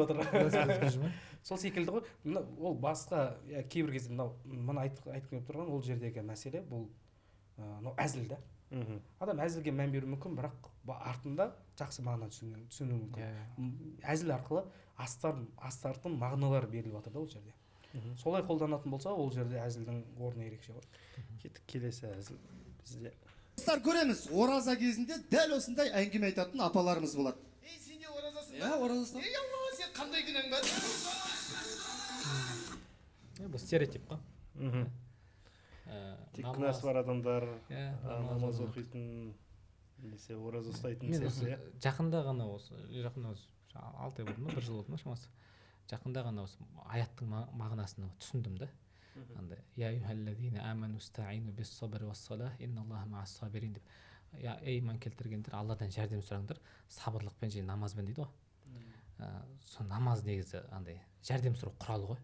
жатыр. Сол секілді ғой. Ол басқа кейбір кезде мына айтқым келіп тұрған ол жердегі мәселе бұл әзіл да. Адам әзілге мән беруі мүмкін, бірақ артында жақсы мағына түсіну мүмкін. Әзіл арқылы астартын мағыналар беріліп жатыр да ол жерде. Солай қолданатын болса, ол жерде әзілдің орны ерекше ғой. Кеттік келесі әзіл бізде. Достар, көреміз, ораза кезінде дәл осындай әңгіме айтатын апаларымыз болады. Ей, сен де оразасың ба? Оразасың. Ей, Алла, сен қандай күнәң бар? Бұл стереотип қой. Тек күнәсі бар адамдар намаз оқитын, немесе ораза ұстайтын сияқты. Жақында ғана осы, 6 ай болды ма, 1 жыл болды ма шамасы. Жақында ғана осы аяттың мағынасын түсіндім да. Андай я аyyuhallazina amanu ista'inu bis-sabri was-salah inналлаха мa'ас-сабирин деп. Я ей иман келтіргендер, Алладан жәрдем сұраңдар, сабырлықпен және намазбен дейді ғой. Сол намаз негізі андай жәрдем сұрау құралы ғой.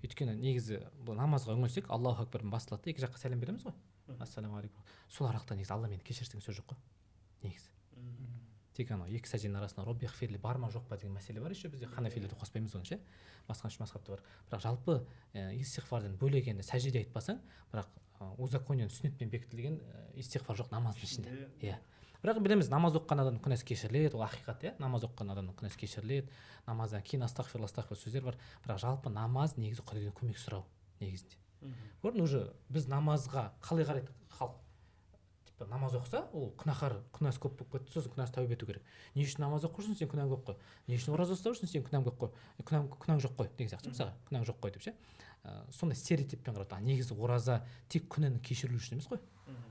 Өйткені негізі бұл намазға үңілсек, Аллаху акбардан басталады, екі жаққа сәлем береміз ғой. Ассаламу алейкум. Сол арқылы негізі Алла мені кешір деген сөз жоқ қой. Негізі. Тек анау екі сәжденің арасында робби ғфирли бар ма жоқ па деген мәселе бар еще бізде ханафилерде қоспаймыз оны ше. Басқа мазхабта бар. Бірақ жалпы истиғфардан бөлек енді сәжде айтпасаң, бірақ узаконен сүннетпен бекітілген истиғфар жоқ намаздың ішінде. Иә. Бірақ білеміз, намаз оқыған адамның күнәсі кешіріледі, ол ақиқат, иә. Намаз оқыған адамның күнәсі кешіріледі. Намаздан кейін астағфирулла сөздер бар. Бірақ жалпы намаз негізі Құдайдан көмек сұрау негізінде. Көрдің уже біз намазға қалай қарайды халық? Типа намаз оқыса, ол күнәһар, күнәсі көп болып кетті, сосын күнәсі тәубе ету керек. Не үшін намаз оқып жүрсің, сен күнәң көп қой. Не үшін ораза ұстап жүрсің, сен күнәң көп қой. Күнәң жоқ қой деген сияқты мысалға, күнәң жоқ қой деп ше. Сондай стереотиппен қарады. Негізі ораза тек күнәні кешіру үшін емес қой.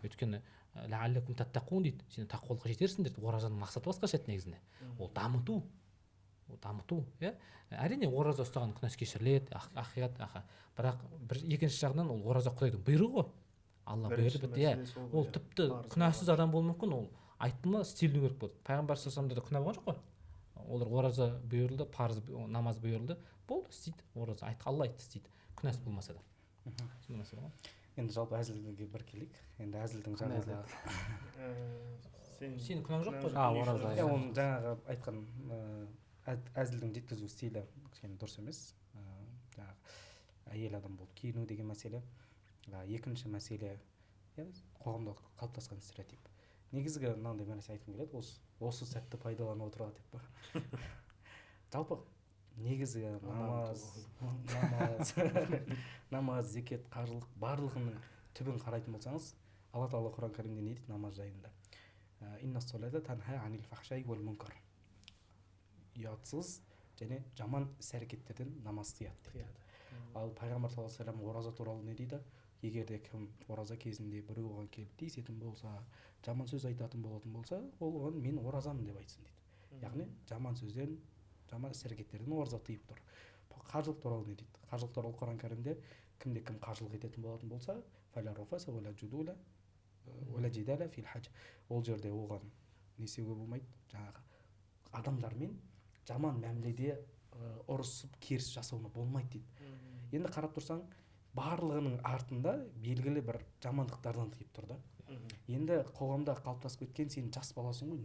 Өйткені ләалләкум таттақун дейді. Сен тақуалыққа жетерсің дейді. Оразаның мақсаты басқаша еді негізінде. Ол дамыту. Иә. Әрине ораза ұстаған күнәсі кешіріледі, ақиқат, бірақ екінші жағынан ол ораза Құдайдың бұйрығы ғой. Алла бұйырды бітті, иә. Ол тіпті күнәсіз адам болуы мүмкін, ол айтты ма істеліну керек болды. Пайғамбар саллаллаху алейхи вассаламда да күнә болған жоқ қой. Олар ораза бұйырылды, парыз намаз бұйырылды, болды істейді. Ораза Алла айтты істейді. Күнәсі болмаса да. Сондай мәселе ғой. Енді жалпы әзілге бір келейік. Енді әзілдің жаңағы сенің күнәң жоқ қой. Ораза. Оның жаңағы айтқан әзілдің жеткізу стилі кішкене дұрыс емес. Жаңағы әйел адам болып киіну деген мәселе. Екінші мәселе қоғамда қалыптасқан стереотип. Негізгі мынандай нәрсе айтқым келеді, осы сәтті пайдаланып отыруға деп па. Жалпы негізгі намаз, зекет, қажылық барлығының түбін қарайтын болсаңыз, Алла Тағала Құран кәрімде не дейді намаз жайында? Инна-ссолата танха анил фахшай уал мункар. Ұятсыз және жаман іс-әрекеттерден намаз тыяды дейді. Ал пайғамбар саллаллаху алейхи вассалам ораза туралы не дейді? Егер де кім ораза кезінде біреу оған келіп тиісетін болса, жаман сөз айтатын болатын болса, ол оған мен оразамын деп айтсын дейді. Яғни жаман сөзден, жаман іс-әрекеттерден ораза тыйып тұр. Қажылық туралы не дейді? Қажылық туралы Құран кәрімде кімде кім қажылық ететін болатын болса, фәлә руфаса вәлә жудула вәлә жидаля фил хадж. Ол жерде оған не істеуге болмайды? Жаңағы адамдармен жаман мәміледе ұрысып керіс жасауына болмайды дейді. Енді қарап тұрсаң, барлығының артында белгілі бір жамандықтардан тыйып тұр да. Енді қоғамда қалыптасып кеткен, сен жас баласың ғой,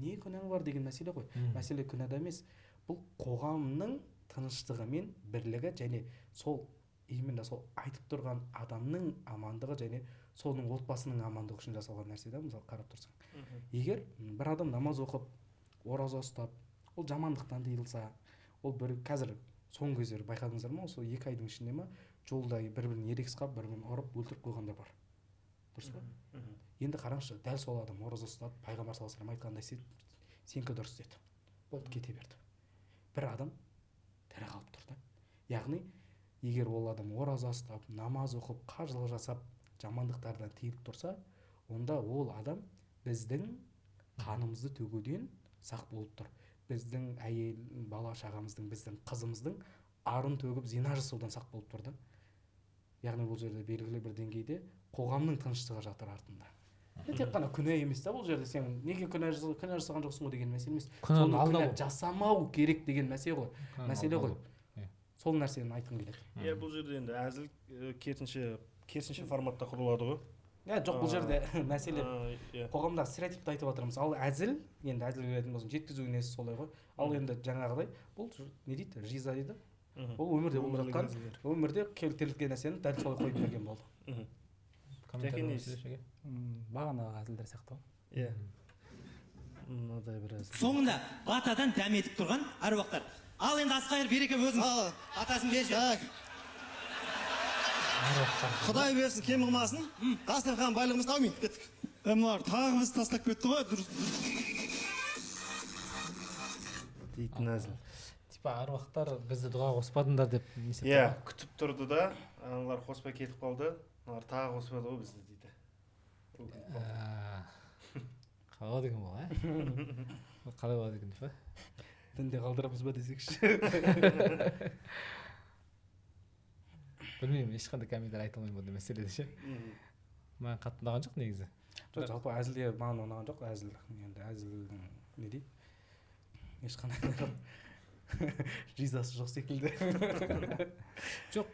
не күнәң бар деген мәселе ғой. Мәселе күнәда емес. Бұл қоғамның тыныштығы мен бірлігі және сол именно сол айтып тұрған адамның амандығы және соның отбасының амандығы үшін жасалған нәрсе да, мысалы қарап тұрсаң. Егер бір адам намаз оқып, ораза ұстап, ол жамандықтан тыйылса, ол бір қазір соңғы кездері байқадыңыздар ма, осы 2 айдың ішінде ма жолда бір-бірін ерегіс қап, бір-бірін ұрып өлтіріп қойғандар бар. Дұрыс па? Енді қараңызшы, дәл сол адам ораза ұстап, пайғамбар саллаллаху алейхи вассалам айтқандай істеді, сенікі дұрыс деді. Болды, кете берді. Бір адам тірі қалып тұр да. Яғни, егер ол адам ораза ұстап, намаз оқып, қажылық жасап, жамандықтардан тыйылып тұрса, онда ол адам біздің қанымызды төгуден сақ болып тұр. Біздің әйел бала шағамыздың, біздің қызымыздың арын төгіп зина жасаудан сақ болып тұр да. Яғни бұл жерде белгілі бір деңгейде қоғамның тыныштығы жатыр артында. Тек қана күнә емес та бұл жерде, сен неге күнә жасаған жоқсың ғой деген мәселе емес. Күнәні Соны алдау. күнә жасамау керек деген мәселе ғой. Мәселе ғой. Сол нәрсені айтқым келеді. Иә, бұл жерде енді әзіл керісінше форматта құрылады ғой. Жоқ, бұл жерде мәселе Иә. қоғамдағы стереотипті айтып жатырмыз. Ал әзіл, енді әзілге келетін болсам жеткізу несі солай ғой. Ал енді жаңағыдай бұл не дейді? Жиза дейді. Ол өмірде болып жатқан, өмірде келтірілген нәрсені дәл солай қойып берген болды. Бағанағы әзілдер сияқты ғой. Иә. Мынадай бір әзіл. Соңында батадан дәметіп тұрған аруақтар. Ал енді Асқайыр береке өзің атасын берші. Құдай берсін, кем қылмасын. Дастархан байлығымызды аумин. Кеттік. Мыналар тағы бізді тастап кетті ғой. Дейтін әзіл. Типа аруақтар бізді дұға қоспадыңдар деп Иә, күтіп тұрды да, аналар қоспай кетіп қалды. Аналар тағы қоспады ғой бізді дейді. Қалай деген бұл, қалай болады екен деп, Дінде қалдырамыз ба десекші. білмеймін, ешқандай комментарий айта алмаймын бұндай мәселеде ше. Маған қатты ұнаған жоқ негізі. Жалпы әзілде маған ұнаған жоқ, әзіл. Енді әзілдің не дейді? Ешқандай жизасы жоқ секілді. Жоқ,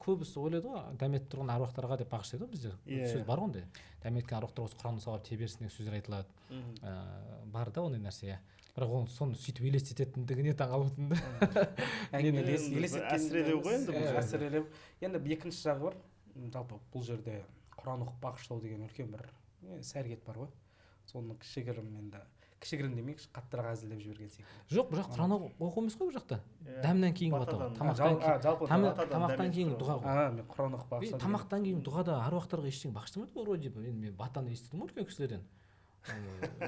көбісі ойлайды ғой, дәметіп тұрған аруақтарға деп бағыштайды ғой бізде. Сөз бар ғой ондай. Дәметкен аруақтар осы Құранды сауап теберсін деген сөздер айтылады. Бар да ондай нәрсе. Бірақ оны соны сөйтіп елестететіндігіне таңғалып отырмын да. Әсірелеу ғой енді бұл Әсірелеу. Енді екінші жағы бар. Жалпы бұл жерде Құран оқып бағыштау деген үлкен бір іс-әрекет бар ғой. Соны кішігірім енді кішігірім демейікші, қаттырақ әзілдеп жіберген секілді. Жоқ, бірақ Құран оқу емес қой бұл жақта. Дәмнен кейін болады. Тамақтан кейін дұға ғой. Мен Құран оқып бағыштадым. Тамақтан кейін дұғада аруақтарға ештеңе бағыштамайды ғой вроде бы. Мен батаны естідім ғой үлкен кісілерден.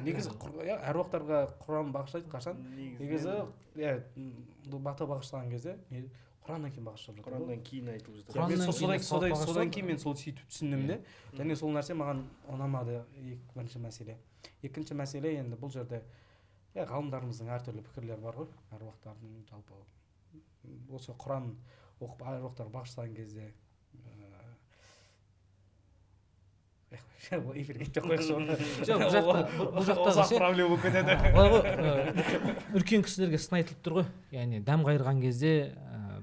Негізі әруақтарға Құран бағыштайды қашан? Негізі бата бағыштаған кезде Құраннан кейін бағыштап жатыр. Құраннан кейін айтылып жатыр. Содан кейін мен сол сөйтіп түсіндім де. Және сол нәрсе маған ұнамады, бірінші мәселе. Екінші мәселе енді бұл жерде ғалымдарымыздың әртүрлі пікірлері бар ғой. Әруақтардың жалпы осы Құран оқып әруақтар бағыштаған кезде эфирге кете қояйықшы оны. Бұл жақтағы ше проблема болып кетеді. Үлкен кісілерге сын айтылып тұр ғой. Яғни дәм қайырған кезде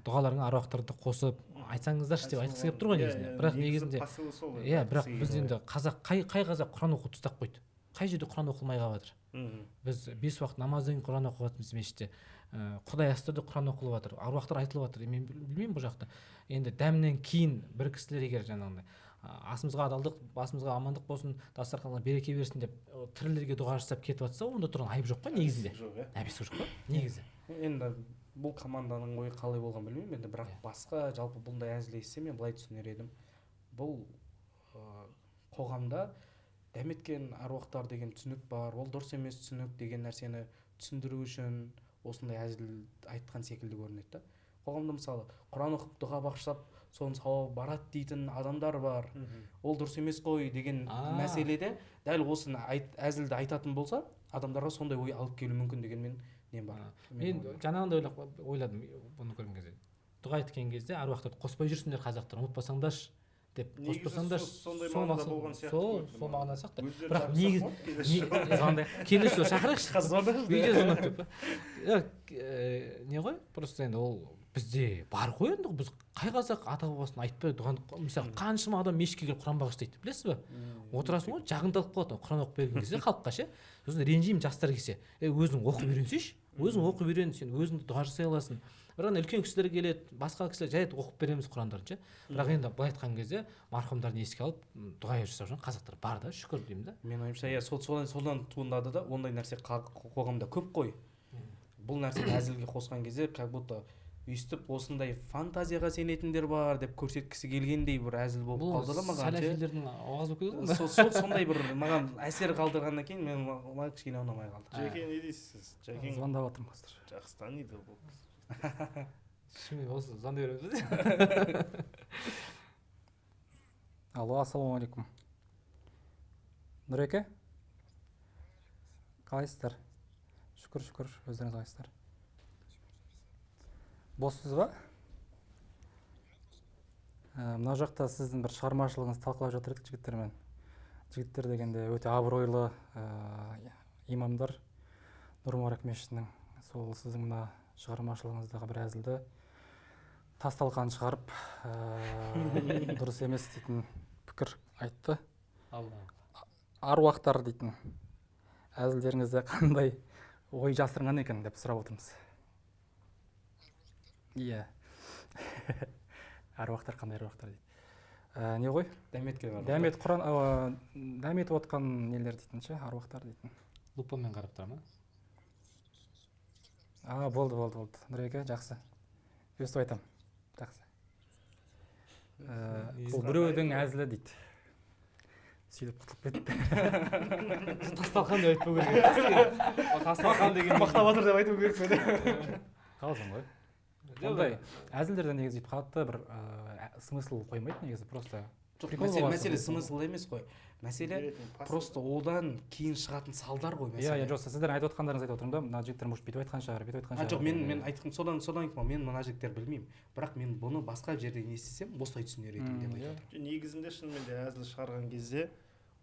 дұғаларыңа аруақтарды қосып айтсаңыздаршы деп айтқысы келіп тұр ғой негізінде. Бірақ негізінде иә, бірақ біз енді қазақ қай қазақ Құран оқуды тастап қойды. Қай жерде Құран оқылмай қалып жатыр. Біз 5 уақыт намаздан кейін Құран оқып жатырмыз мешітте. Құдай астырды Құран оқылып жатыр. Аруақтар айтылып жатыр. Мен білмеймін бұл жақта. Енді дәмнен кейін бір кісілер егер жаңағындай асымызға адалдық, басымызға амандық болсын, дастарханға береке берсін деп тірілерге дұға жасап кетіп жатса, онда тұрған айып жоқ қой негізінде. Әбесі жоқ қой негізі. Енді бұл команданың ойы қалай болған білмеймін, енді бірақ басқа жалпы бұндай әзіл естісе мен былай түсінер едім. Бұл қоғамда дәметкен аруақтар деген түсінік бар, ол дұрыс емес түсінік деген нәрсені түсіндіру үшін осындай әзіл айтқан секілді көрінеді. Қоғамда мысалы Құран оқып дұға бағыштап соның сауабы барады дейтін адамдар бар. Ол дұрыс емес қой деген мәселеде дәл осыны әзілді айтатын болса, адамдарға сондай ой алып келуі мүмкін деген нем бар. Мен жаңағындай ойладым бұны көрген кезде. Дұға айтқан кезде аруақтарды қоспай жүрсіңдер қазақтар, ұмытпасаңдаршы деп қоспасаңдаршы. Сондай мағынада болған сияқты. Сол мағынада сияқты. Бірақ негізі келесі шақырайықшы. Видео звонок деп. Не ғой? Просто енді ол бізде бар ғой енді, біз қай қазақ ата бабасын айтпай дұғаны, мысалы қаншама адам мешітке келіп Құран бағыштайды, білесіз ба? Отырасың ғой, жағындалып қалады Құран оқып берген кезде халыққа ше. Сосын ренжимін жастар келсе, өзің оқып үйренсейші, өзің оқып үйрен, сен өзіңді дұға жасай аласың. Бірақ үлкен кісілер келеді, басқа кісілер жай оқып береміз Құрандарын ше. Бірақ енді былай айтқан кезде марқұмдарды еске алып дұға жасап жүрген қазақтар бар да, шүкір деймін да. Мен ойымша содан туындады да, ондай нәрсе қоғамда көп қой. Бұл нәрсені әзілге қосқан кезде как будто өйстіп осындай фантазияға сенетіндер бар деп көрсеткісі келгендей бір әзіл болып қалды да маған. Бұл сәләфилердің оғазы болып кетеді ғой. Сондай бір маған әсер қалдырғаннан кейін маған кішкене ұнамай қалды. Жәке, не дейсіз? Жәке звондап жатырмын қазір. жақсы таниды бұл. Шынымен осы звондай береміз. Алло, ассалаумағалейкум. Нұреке? Қалайсыздар? Шүкір, өздеріңіз қалайсыздар? Боссыз ба? Мына жақта сіздің бір шығармашылығыңызды талқылап жатыр едік жігіттермен. Жігіттер дегенде өте абыройлы имамдар Нұрмарак мешітінің. Сол сіздің мына шығармашылығыңыздағы бір әзілді тасталқан шығарып, дұрыс емес дейтін пікір айтты. Аруақтар дейтін әзілдеріңізде қандай ой жасырынған екен деп сұрап отырмыз. Иә. Аруақтар қандай аруақтар дейді. Не ғой? Дәметке бар. Дәметіп отқан нелер дейтін ше, аруақтар дейтін. Лупамен қарап тұра ма? Болды. Нұреке, жақсы. Өстіп айтам. Жақсы. Бұл біреудің әзілі дейді. Сөйтіп құтылып кетті. Тасталқан деп айтпау керек. Тасталқан деген мақтап отыр деп айту керек пе? Қалжың ғой. Ондай әзілдерде негізі қатты бір смысл қоймайды негізі, просто Мәселе смысл емес қой. Мәселе просто одан кейін шығатын салдар ғой мәселе. Иә, жоқ, сіздердің айтып отқандарыңыз айтып отырмын да, мына жігіттер может бүйтіп айтқан шығар, бүйтіп айтқан шығар. Жоқ, мен айтқым содан мен мына жігіттер білмеймін. Бірақ мен бұны басқа жерден естісем, осылай түсінер едім деп айтып отырмын. Негізінде шынымен де әзіл шығарған кезде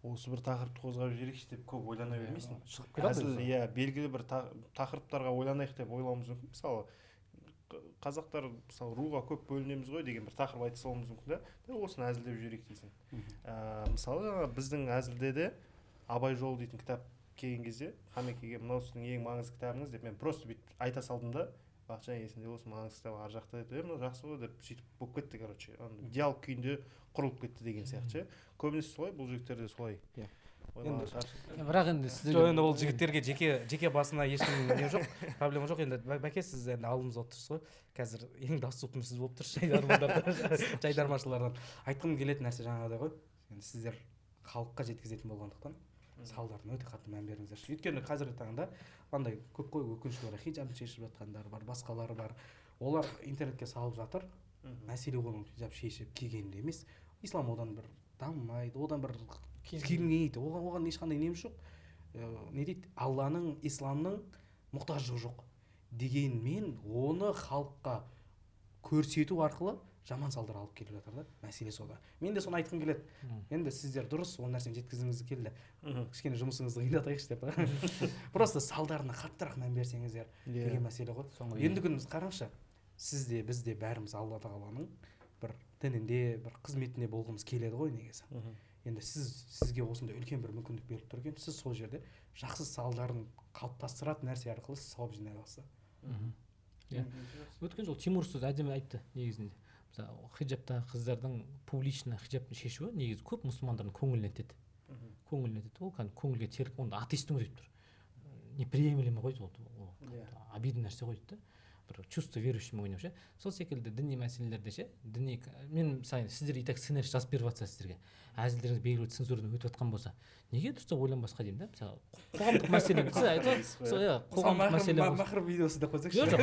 осы бір тақырыпты қозғап жіберейікші деп көп ойлана бермейсің. Әзіл, иә, белгілі бір тақырыптарға ойланайық деп ойлауымыз мүмкін. Мысалы, қазақтар мысалы руға көп бөлінеміз ғой деген бір тақырып айта салуымыз мүмкін да, осыны әзілдеп жіберейік дейсің. Мысалы біздің әзілде де Абай жолы дейтін кітап келген кезде Хамекеге мынау сіздің ең маңызды кітабыңыз деп мен просто бүйтіп айта салдым да, Бақытжан есінде болсын, маңызды кітап ар жақта деді, мынау жақсы ғой деп сөйтіп болып кетті, короче, диалог күйінде құрылып кетті деген сияқты. Көбінесе солай, бұл жігіттерде солай. Бірақ енді жоқ, енді ол жігіттерге жеке басына ешкім не жоқ, проблема жоқ. Енді бәке, сіз енді алдымызда отырсыз ғой, қазір ең доступный сіз болып тұрсыз жайдармашылардан. Айтқым келетін нәрсе жаңағыдай ғой, енді сіздер халыққа жеткізетін болғандықтан салдарына өте қатты мән беріңіздер. Өйткені қазіргі таңда андай көп қой, өкінішке орай хиджабын шешіп жатқандар бар, басқалары бар. Олар интернетке салып жатыр, мәселе оның хиджаб шешіп кигенде емес. Ислам одан бір дамымайды, одан бір кеңейді, оған ешқандай неміз жоқ. Не дейді, Алланың, исламның мұқтаждығы жоқ дегенмен оны халыққа көрсету арқылы жаман салдар алып келіп жатыр да, мәселе сода. Мен де соны айтқым келеді. Енді сіздер дұрыс ол нәрсені жеткізгіңіз келді. Кішкене жұмысыңызды қиындатайықшы деп. Просто салдарына қаттырақ мән берсеңіздер деген мәселе ғой. Енді күніміз қараңызшы, сіз де біз де бәріміз Алла тағаланың бір дінінде, бір қызметінде болғымыз келеді ғой негізі. Енді сізге осындай үлкен бір мүмкіндік беріліп тұр екен, сіз сол жерде жақсы салдарын қалыптастыратын нәрсе арқылы сауап жинай аласыз. Өткен жол Тимур сөз әдемі айтты негізінде. Хиджабта қыздардың публично хиджабын шешуі негізі көп мұсылмандардың көңіліне теді. Ол көңілге теріп, онда атеистің өзі тұр. Неприемлемо ғой, обидный нәрсе ғой дейді. Бір чувство верующим ойнау ше. Сол секілді діни мәселелерде ше, мен мысалы сіздер итак сценарий жазып беріп жатсыз сіздерге. Әзілдеріңіз белгілі цензурадан өтіп жатқан болса, неге дұрыстап ойланбасқа деймін да. Мысалы қоғамдық мәселе, қоғамдық мәселе. Мақыр видеосы да қойсайықшы. Жоқ,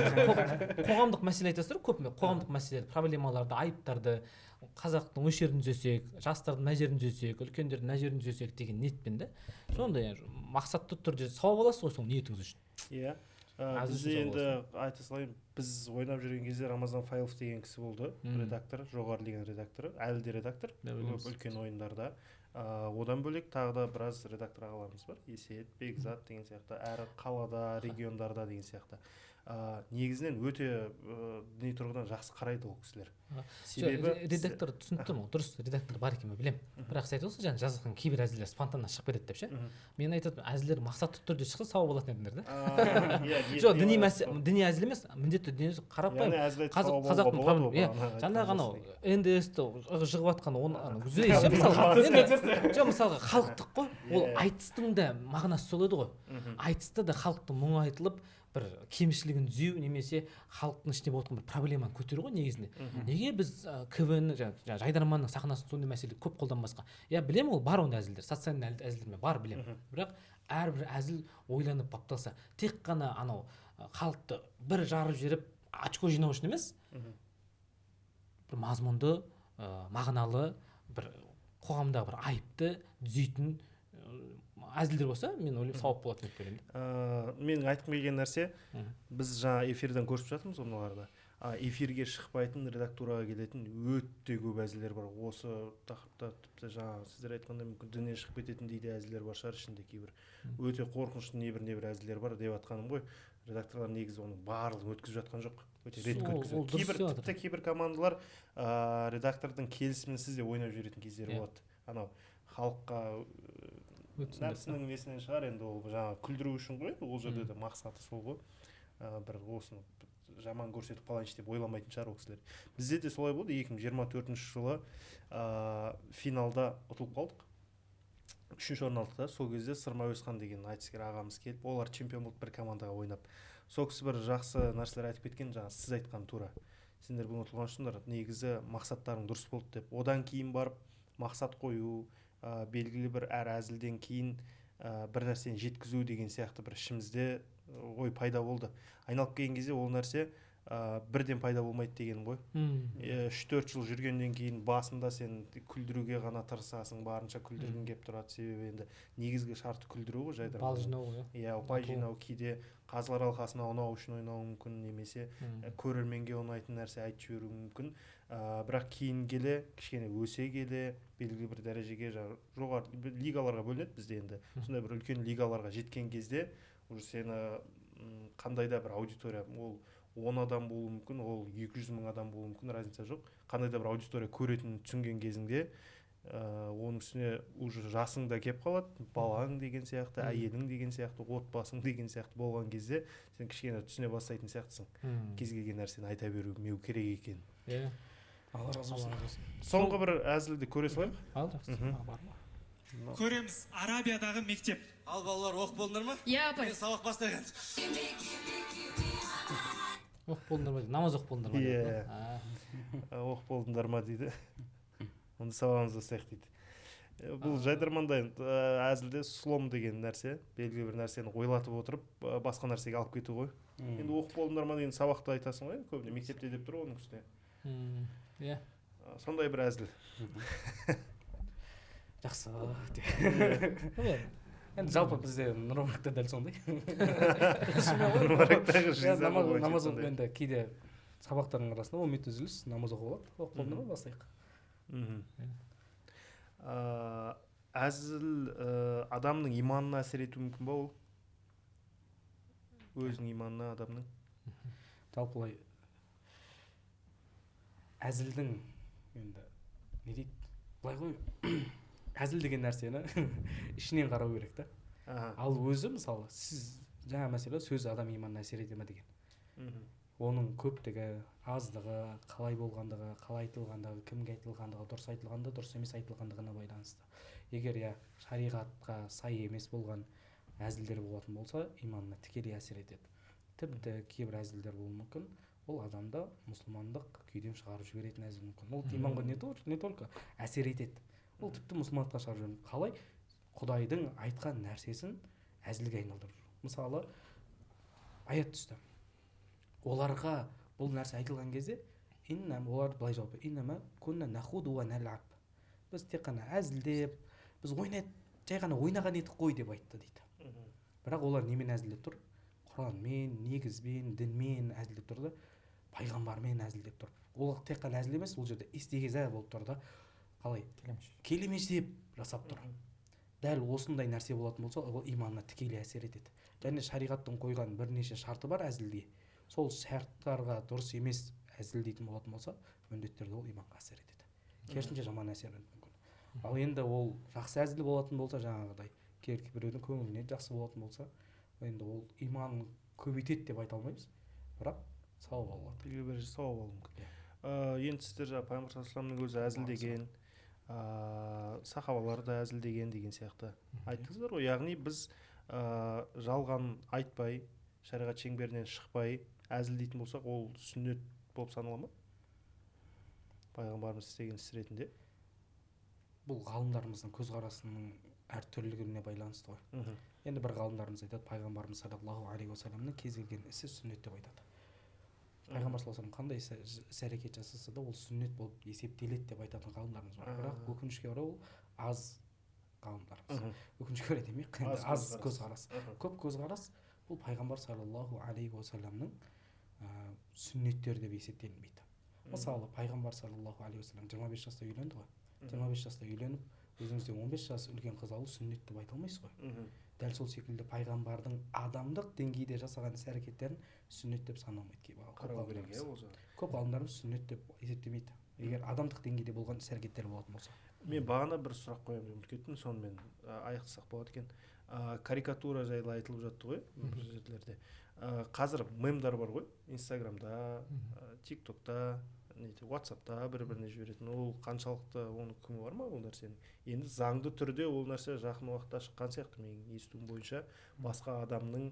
қоғамдық мәселе айтасыздар, көп қоғамдық мәселе, проблемаларды, айыптарды, қазақтың өш жерін түзесек, жастардың мына жерін түзесек, үлкендердің мына жерін түзесек деген ниетпен да. Сондай мақсатты түрде сауап аласыз ғой сол ниетіңіз үшін. Иә. Бізде енді айта салайын, біз ойнап жүрген кезде Рамазан Файлов деген кісі болды, редактор, жоғары деген редакторы, әлі де редактор, үлкен ойындарда. Одан бөлек тағы да біраз редактор ағаларымыз бар, Есет, Бекзат деген сияқты, әрі қалада, региондарда деген сияқты. Негізінен өте діни тұрғыдан жақсы қарайды ол кісілер. Себебі редактор түсінікті ме? Дұрыс редактор бар екен білем. Бірақ сіз айтып отырсыз, жазған кейбір әзілдер спонтанно шығып береді деп ше. Мен айтатынмын, әзілдер мақсатты түрде шықса сауап алатын едіңдер да. Жоқ, діни әзіл емес, міндетті дүние қарапайым. Қазақтың проблемасы. Жаңағы анау НДС-ті жығып жатқан мысалға халықтық қой, ол айтыстың да мағынасы сол еді ғой. Айтыста да халықтың мұңы айтылып, бір кемшілігін түзеу немесе халықтың ішінде болған бір проблеманы көтеру ғой негізінде. Неге біз КВН жайдарманның сахнасын сондай мәселе көп қолданбасқа? Я білем, ол бар ондай әзілдер, социальный әзілдермен бар білем. Бірақ әрбір әзіл ойланып бапталса, тек қана анау халықты бір жарып жіберіп очко жинау үшін емес, бір мазмұнды, мағыналы, бір қоғамдағы бір айыпты түзейтін әзілдер болса мен ойлаймын сауап болады деп ойлаймын. Менің айтқым келген нәрсе, біз жаңа эфирден көріп жатырмыз мыналарда. Эфирге шықпайтын, редактураға келетін өте көп әзілдер бар. Осы тақырыпта тіпті жаңа сіздер айтқандай мүмкін діннен шығып кететін дейді әзілдер бар шығар ішінде кейбір. Өте қорқынышты небір әзілдер бар деп жатқаным ғой. Редакторлар негізі оның барлығын өткізіп жатқан жоқ. Өте реткі өткізеді. Тіпті кейбір командалар редактордың келісімінсіз де ойнап жіберетін кездері болады. Анау халыққа нәпсінің несінен шығар, енді ол жаңа күлдіру үшін ғой, ол жерде де мақсаты сол ғой. Бір осыны жаман көрсетіп қалайыншы деп ойламайтын шығар ол кісілер. Бізде де солай болды. 2024 жылы финалда ұтылып қалдық. 3-ші орын алдық та. Сол кезде Сырма Өзхан деген айтыскер ағамыз келіп, олар чемпион болып бір командаға ойнап. Сол кісі бір жақсы нәрселер айтып кеткен, жаңа сіз айтқан тура. Сендер бүгін ұтылған үшіңдер, негізі мақсаттарың дұрыс болды деп. Одан кейін барып мақсат қою, белгілі бір әр әзілден кейін бір нәрсені жеткізу деген сияқты бір ішімізде ой пайда болды. Айналып келген кезде ол нәрсе бірден пайда болмайды деген ғой. 3-4 жыл жүргеннен кейін басында сен күлдіруге ғана тырысасың, барынша күлдіргің келіп тұрады. Себебі енді негізгі шарты күлдіру ғой, жайдарман. Бал жинау ғой. Иә, ұпай жинау, кейде қазылар алқасына ұнау үшін ойнауы мүмкін, немесе көрерменге ұнайтын нәрсе айтып жіберуі мүмкін. Бірақ кейін келе, кішкене өсе келе, белгілі бір дәрежеге жоғары лигаларға бөлінеді бізде енді. Сондай бір үлкен лигаларға жеткен кезде уже сені қандай да бір аудитория, ол 10 адам болуы мүмкін, ол 200 мың адам болуы мүмкін, разница жоқ. Қандай да бір аудитория көретінін түсінген кезіңде, оның үстіне уже жасың да кеп қалады, балаң деген сияқты, әйелің деген сияқты, отбасың деген сияқты болған кезде сен кішкене түсіне бастайтын сияқтысың. Кез келген нәрсені айта бермеу керек екен. Иә. Алла разы болсын. Соңғы бір әзілді көре салайық. Ал жақсы. Көреміз Арабиядағы мектеп. Ал балалар оқып болдыңдар ма? Иә, апай. Мен сабақ бастаған. Оқып болдыңдар ма дейді, намаз оқып болдыңдар ма дейді. Иә, оқып болдыңдар ма дейді. Онда сабағымызды істейік дейді. Бұл жайдарманда әзілде слом деген нәрсе, белгілі бір нәрсені ойлатып отырып, басқа нәрсеге алып кету ғой. Енді оқып болдыңдар ма деген сабақты айтасың ғой, көбіне мектепте деп тұр оның үстіне. Иә. Сондай бір әзіл. Жақсы. Енді жалпы бізде Нұрмаракта дәл сондай. Нұрмарактағы жиза намаз оқып енді кейде сабақтардың арасында 10 минут үзіліс, намаз оқып алады. Оқып болдыңдар ма, бастайық. Әзіл адамның иманына әсер етуі мүмкін ба ол? Өзінің иманына адамның? Жалпылай әзілдің енді не дейді? Былай ғой, әзіл деген нәрсені ішінен қарау керек та. Ал өзі мысалы сіз жаңа мәселе сөз адам иманына әсер ете ме деген. Оның көптігі, аздығы, қалай болғандығы, қалай айтылғандығы, кімге айтылғандығы, дұрыс айтылғандығы, дұрыс емес айтылғандығына байланысты. Егер шариғатқа сай емес болған әзілдер болатын болса, иманына тікелей әсер етеді. Тіпті кейбір әзілдер болуы мүмкін, ол адамды мұсылмандық күйден шығарып жіберетін әзіл мүмкін. Ол иманға не только әсер етеді, ол тіпті мұсылмандыққа шығарып жібереді. Қалай? Құдайдың айтқан нәрсесін әзілге айналдырып жүр. Мысалы, аят түсті. Оларға бұл нәрсе айтылған кезде, олар былай жауап берді. Біз тек қана әзілдеп, біз жай ғана ойнаған едік қой деп айтты дейді. Бірақ олар немен әзілдеп тұр? Құранмен, негізбен, дінмен әзілдеп тұр да, пайғамбармен әзілдеп тұр. Ол тек қана әзіл емес, ол жерде истегиза болып тұр да, қалай? Келемеш деп жасап тұр. Дәл осындай нәрсе болатын болса, ол иманына тікелей әсер етеді. Және шариғаттың қойған бірнеше шарты бар әзілде. Сол шарттарға дұрыс емес әзіл дейтін болатын болса, міндеттерді ол иманға әсер етеді. Керісінше жаман әсер етуі мүмкін. Ал енді ол жақсы әзіл болатын болса, жаңағыдай, біреудің көңіліне жақсы болатын болса, енді ол иманын көбейтеді деп айта алмаймыз, бірақ сауап алады. Белгілі бір сауап алуы мүмкін. Енді сіздер пайғамбар саллаллаху өзі әзілдеген, сахабалар да әзілдеген деген сияқты айттыңыздар ғой. Яғни біз жалған айтпай, шариғат шеңберінен шықпай әзіл дейтін болсақ, ол сүннет болып санала ма? Пайғамбарымыз істеген іс ретінде. Бұл ғалымдарымыздың көзқарасының әртүрлілігіне байланысты ғой. Енді бір ғалымдарымыз айтады, пайғамбарымыз саллаллаху алейхи уассаламның кез келген ісі сүннет деп айтады. Пайғамбар саллаллаху алейхи қандай іс-әрекет жасаса да ол сүннет болып есептеледі деп айтатын ғалымдарымыз бар. Бірақ өкінішке орай ол аз ғалымдарымыз. Өкінішке орай демейік, енді аз көзқарас. Көп көзқарас бұл пайғамбар саллаллаху алейхи уассаламның сүннеттері деп есептелінбейді. Мысалы, пайғамбар саллаллаху алейхи уассалам 25 жаста үйленді ғой. 25 жаста үйленіп, өзіңізден 15 жас үлкен қыз алу сүннет деп айта алмайсыз ғой. Дәл сол секілді пайғамбардың адамдық деңгейде жасаған іс-әрекеттерін сүннет деп санамайды көп ғалымдарымыз сүннет деп есептемейді. Егер адамдық деңгейде болған іс-әрекеттер болатын болса. Мен бағана бір сұрақ қоямын деп ұмытып кеттім, сонымен аяқтасақ болады екен. Карикатура жайлы айтылып жатты ғой бір жерлерде. Қазір мемдар бар ғой, Инстаграмда, ТикТокта, WhatsAppта бір-біріне жіберетін. Ол қаншалықты оның күмі бар ма ол нәрсенің? Енді заңды түрде ол нәрсе жақын уақытта шыққан сияқты, менің естуім бойынша басқа адамның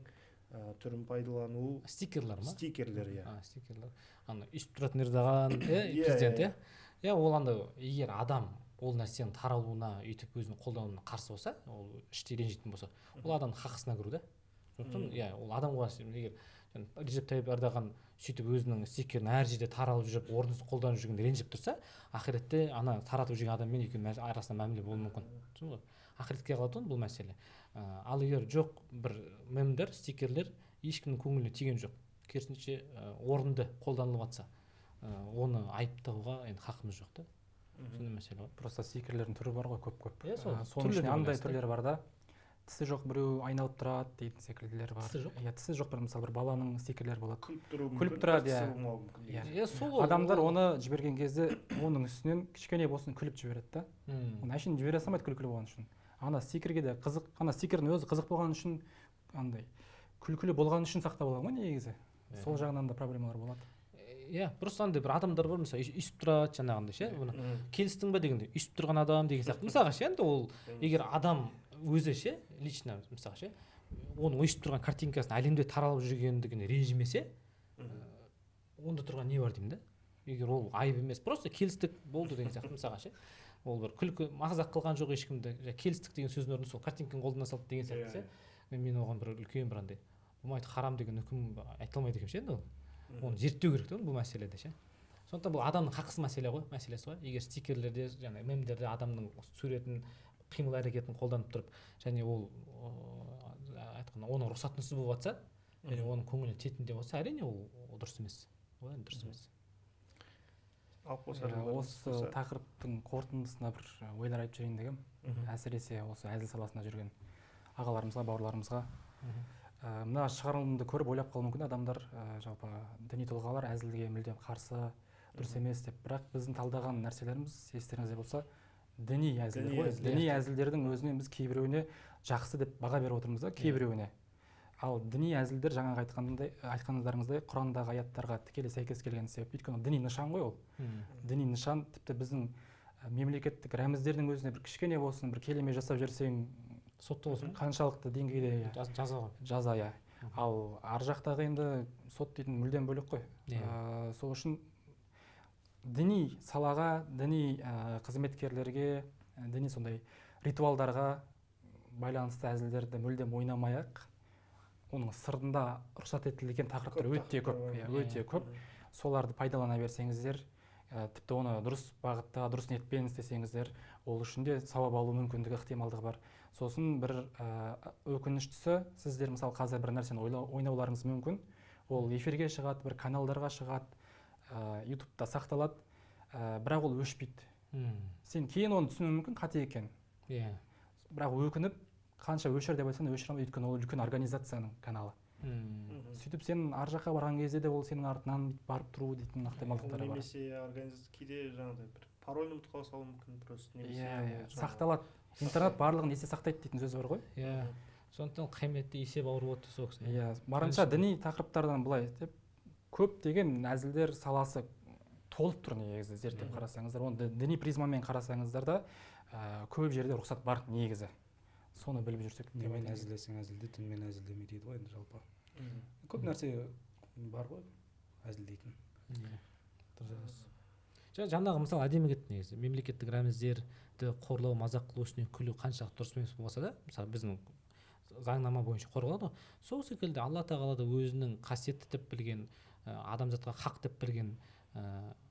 түрін пайдалану. Стикерлер ма? Стикерлер, иә. Стикерлер. Ана үстіп тұратын ердаған президент, иә. Ол анда егер адам ол нәрсенің таралуына үйтіп өзінің қолдануына қарсы болса, ол іштей ренжитін болса, ол адамның хақысына кіру да. Сондықтан иә, ол адамға егер Режеп Тайып Ердоған сөйтіп өзінің стикерін әр жерде таралып жүріп, орынсыз қолданып жүргенде ренжіп тұрса, ақиретте ана таратып жүрген адаммен екеуінің арасында мәміле болуы мүмкін. Түсіндің ғой? Ақиретке қалады бұл мәселе. Ал егер жоқ бір мемдер, стикерлер ешкімнің көңіліне тиген жоқ. Керісінше орынды қолданылып жатса, оны айыптауға енді хақымыз жоқ та. Сондай мәселе бар. Просто стикерлердің түрі бар ғой көп-көп. Соның ішінде андай түрлері бар да. Тісі жоқ біреу айналып тұрады дейтін секілділер бар. Тісі жоқ? Иә, тісі жоқ бір мысалы бір баланың стикерлері болады. Күліп тұрады, иә. Адамдар оны жіберген кезде оның үстінен кішкене болсын күліп жібереді да. Оны әшейін жібере салмайды күлкілі болған үшін. Ана стикерге де қызық, ана стикердің өзі қызық болған үшін, андай күлкілі болған үшін сақтап алған ғой негізі. Сол жағынан да проблемалар болады. Иә, просто андай бір адамдар бар, мысалы үсіп тұрады жаңағындай ше, келістің ба дегенде үсіп тұрған адам деген сияқты. Мысалға ше, енді ол егер адам өзі ше, лично мысалға ше, оның өсіп тұрған картинкасын әлемде таралып жүргендігіне ренжімесе, онда тұрған не бар деймін да. Егер ол айып емес, просто келістік болды деген сияқты мысалға ше. Ол бір күлкі мағзақ қылған жоқ ешкімді, келістік деген сөздің орнына сол картинканы қолдана салды деген сияқты ше. Мен оған бір үлкен бір андай болмайды, харам деген үкім айта алмайды екенмін ше енді ол. Оны зерттеу керек та бұл мәселеде ше. Сондықтан бұл адамның хақысы мәселе ғой, мәселесі ғой. Егер стикерлерде, жаңағы мемдерде адамның суретін, қимыл әрекетін қолданып тұрып, және ол айтқанда оның рұқсатынсыз болып жатса, және оның көңіліне тиетіндей болса, әрине ол дұрыс емес. Ол енді дұрыс емес. Осы тақырыптың қорытындысына бір ойлар айтып жіберейін дегем. Әсіресе осы әзіл саласында жүрген ағаларымызға, бауырларымызға. Мына шығарылымды көріп ойлап қалуы мүмкін адамдар, жалпы діни тұлғалар әзілге мүлдем қарсы, дұрыс емес деп. Бірақ біздің талдаған нәрселеріміз, естеріңізде болса, діни әзілдер ғой. Діни әзілдердің өзінен біз кейбіреуіне жақсы деп баға беріп отырмыз да, кейбіреуіне. Ал діни әзілдер жаңағы айтқандарыңыздай Құрандағы аяттарға тікелей сәйкес келген себеп. Өйткені діни нышан ғой ол. Діни нышан тіпті біздің мемлекеттік рәміздердің өзіне бір кішкене болсын, бір келеме жасап жүрсең, сотта болсын қаншалықты деңгейде жаза. Иә. Ал ар жақтағы енді сот дейтін мүлдем бөлек қой. Сол үшін діни салаға, діни қызметкерлерге, діни сондай ритуалдарға байланысты әзілдерді мүлдем ойнамай-ақ, оның сыртында рұқсат етілген тақырыптар өте көп. Соларды пайдалана берсеңіздер, тіпті оны дұрыс бағытта, дұрыс ниетпен істесеңіздер, ол үшін де сауап алу мүмкіндігі, ықтималдығы бар. Сосын бір өкініштісі, сіздер мысалы қазір бір нәрсені ойнауларыңыз мүмкін. Ол эфирге шығады, бір каналдарға шығады, ютубта сақталады, бірақ ол өшпейді. Сен кейін оны түсіну мүмкін қате екен. Бірақ өкініп, қанша өшір деп айтсаң өшіре алмайды, өйткені ол үлкен организацияның каналы. Сөйтіп сен ар жаққа барған кезде де ол сенің артынан барып тұру дейтін ықтималдықтары бар. Немесе кейде жаңағыдай бір парольны ұмытып қалса мүмкін просто. Сақталады. Интернет барлығын есе сақтайды дейтін сөз бар ғой. Сондықтан қиметті есеп ауыр болды сол кісі. Барынша діни тақырыптардан былай деп көп деген әзілдер саласы толып тұр негізі зерттеп қарасаңыздар. Оны діни призмамен қарасаңыздар да көп жерде рұқсат бар негізі. Соны біліп жүрсек. Немен әзілдесең әзілде, дінмен әзілдеме дейді ғой енді жалпы. Көп нәрсе бар ғой әзілдейтін. Жаңағы мысалы әдемі кетті негізі. Мемлекеттік рәміздерді қорлау, мазақ қылу, үстінен күлу қаншалықты дұрыс емес болса да, мысалы біздің заңнама бойынша қорғалады ғой. Сол секілді Алла тағала да өзінің қасиетті деп білген, адамзатқа хақ деп білген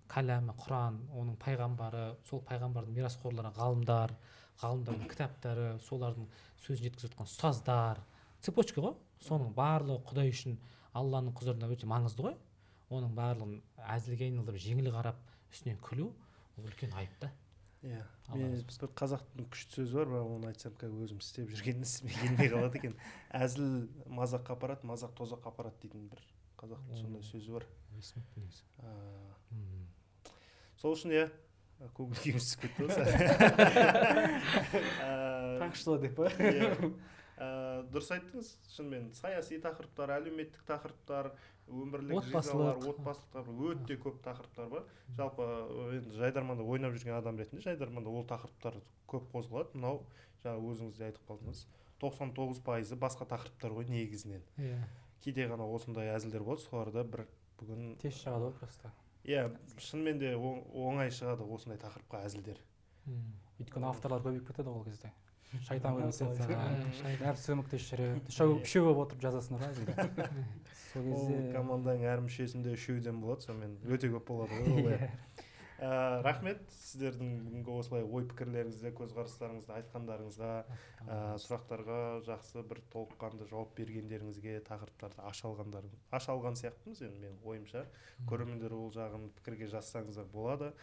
кәләмі, Құран, оның пайғамбары, сол пайғамбардың мирасқорлары ғалымдар, ғалымдардың кітаптары, солардың сөзін жеткізіп жатқан ұстаздар, цепочка ғой. Соның барлығы Құдай үшін Алланың құзырында өте маңызды ғой. Оның барлығын әзілге айналдырып жеңіл қарап үстінен күлу ол үлкен айып та. Иә, Алла мен разы болсын. бір қазақтың күшті сөзі бар, бірақ оны айтсам қазір өзім істеп жүрген ісіме келмей қалады екен. Әзіл мазаққа апарады, мазақ тозаққа апарады дейтін бір қазақтың сондай сөзі бар. Естімеппін негізі. Сол үшін иә, көңіл күйіміз түсіп кетті осы. Таңшылы деп па? Дұрыс айттыңыз, шынымен саяси тақырыптар, әлеуметтік тақырыптар, өмірлік Отбасылық. жизалар, отбасылық өте көп тақырыптар бар. Жалпы енді жайдарманда ойнап жүрген адам ретінде жайдарманда ол тақырыптар көп қозғалады. Мынау жаңа өзіңіз де айтып қалдыңыз, 99% басқа тақырыптар ғой негізінен. Иә. Кейде ғана осындай әзілдер болады, соларда бір бүгін тез шығады ғой просто. иә, шынымен де оңай шығады осындай тақырыпқа әзілдер. Өйткені авторлар көбейіп кетеді ол кезде. Шайтан бәрі көмектесіп жүреді. Үшеу болып отырып жазасыңдар ғой әзілді. Сол Ол кезде команданың әр мүшесінде үшеуден болады, сонымен өте көп болады ғой олай. Рахмет сіздердің бүгінгі осылай ой пікірлеріңізді, көзқарастарыңызды айтқандарыңызға, сұрақтарға жақсы бір толыққанды жауап бергендеріңізге, тақырыптарды аша алған сияқтымыз енді менің ойымша. Көрермендер ол жағын пікірге жазсаңыздар болады.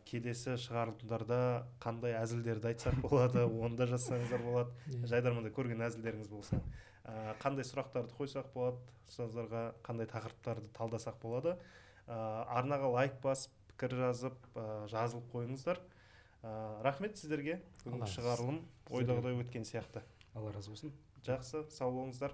Келесі шығарылымдарда қандай әзілдерді айтсақ болады, оны да жазсаңыздар болады. Жайдарманда көрген әзілдеріңіз болса, қандай сұрақтарды қойсақ болады, ұстаздарға қандай тақырыптарды талдасақ болады. Арнаға лайк басып, пікір жазып, жазылып қойыңыздар. Рахмет сіздерге. Бүгінгі шығарылым ойдағыдай өткен сияқты. Алла разы болсын. Жақсы, сау болыңыздар.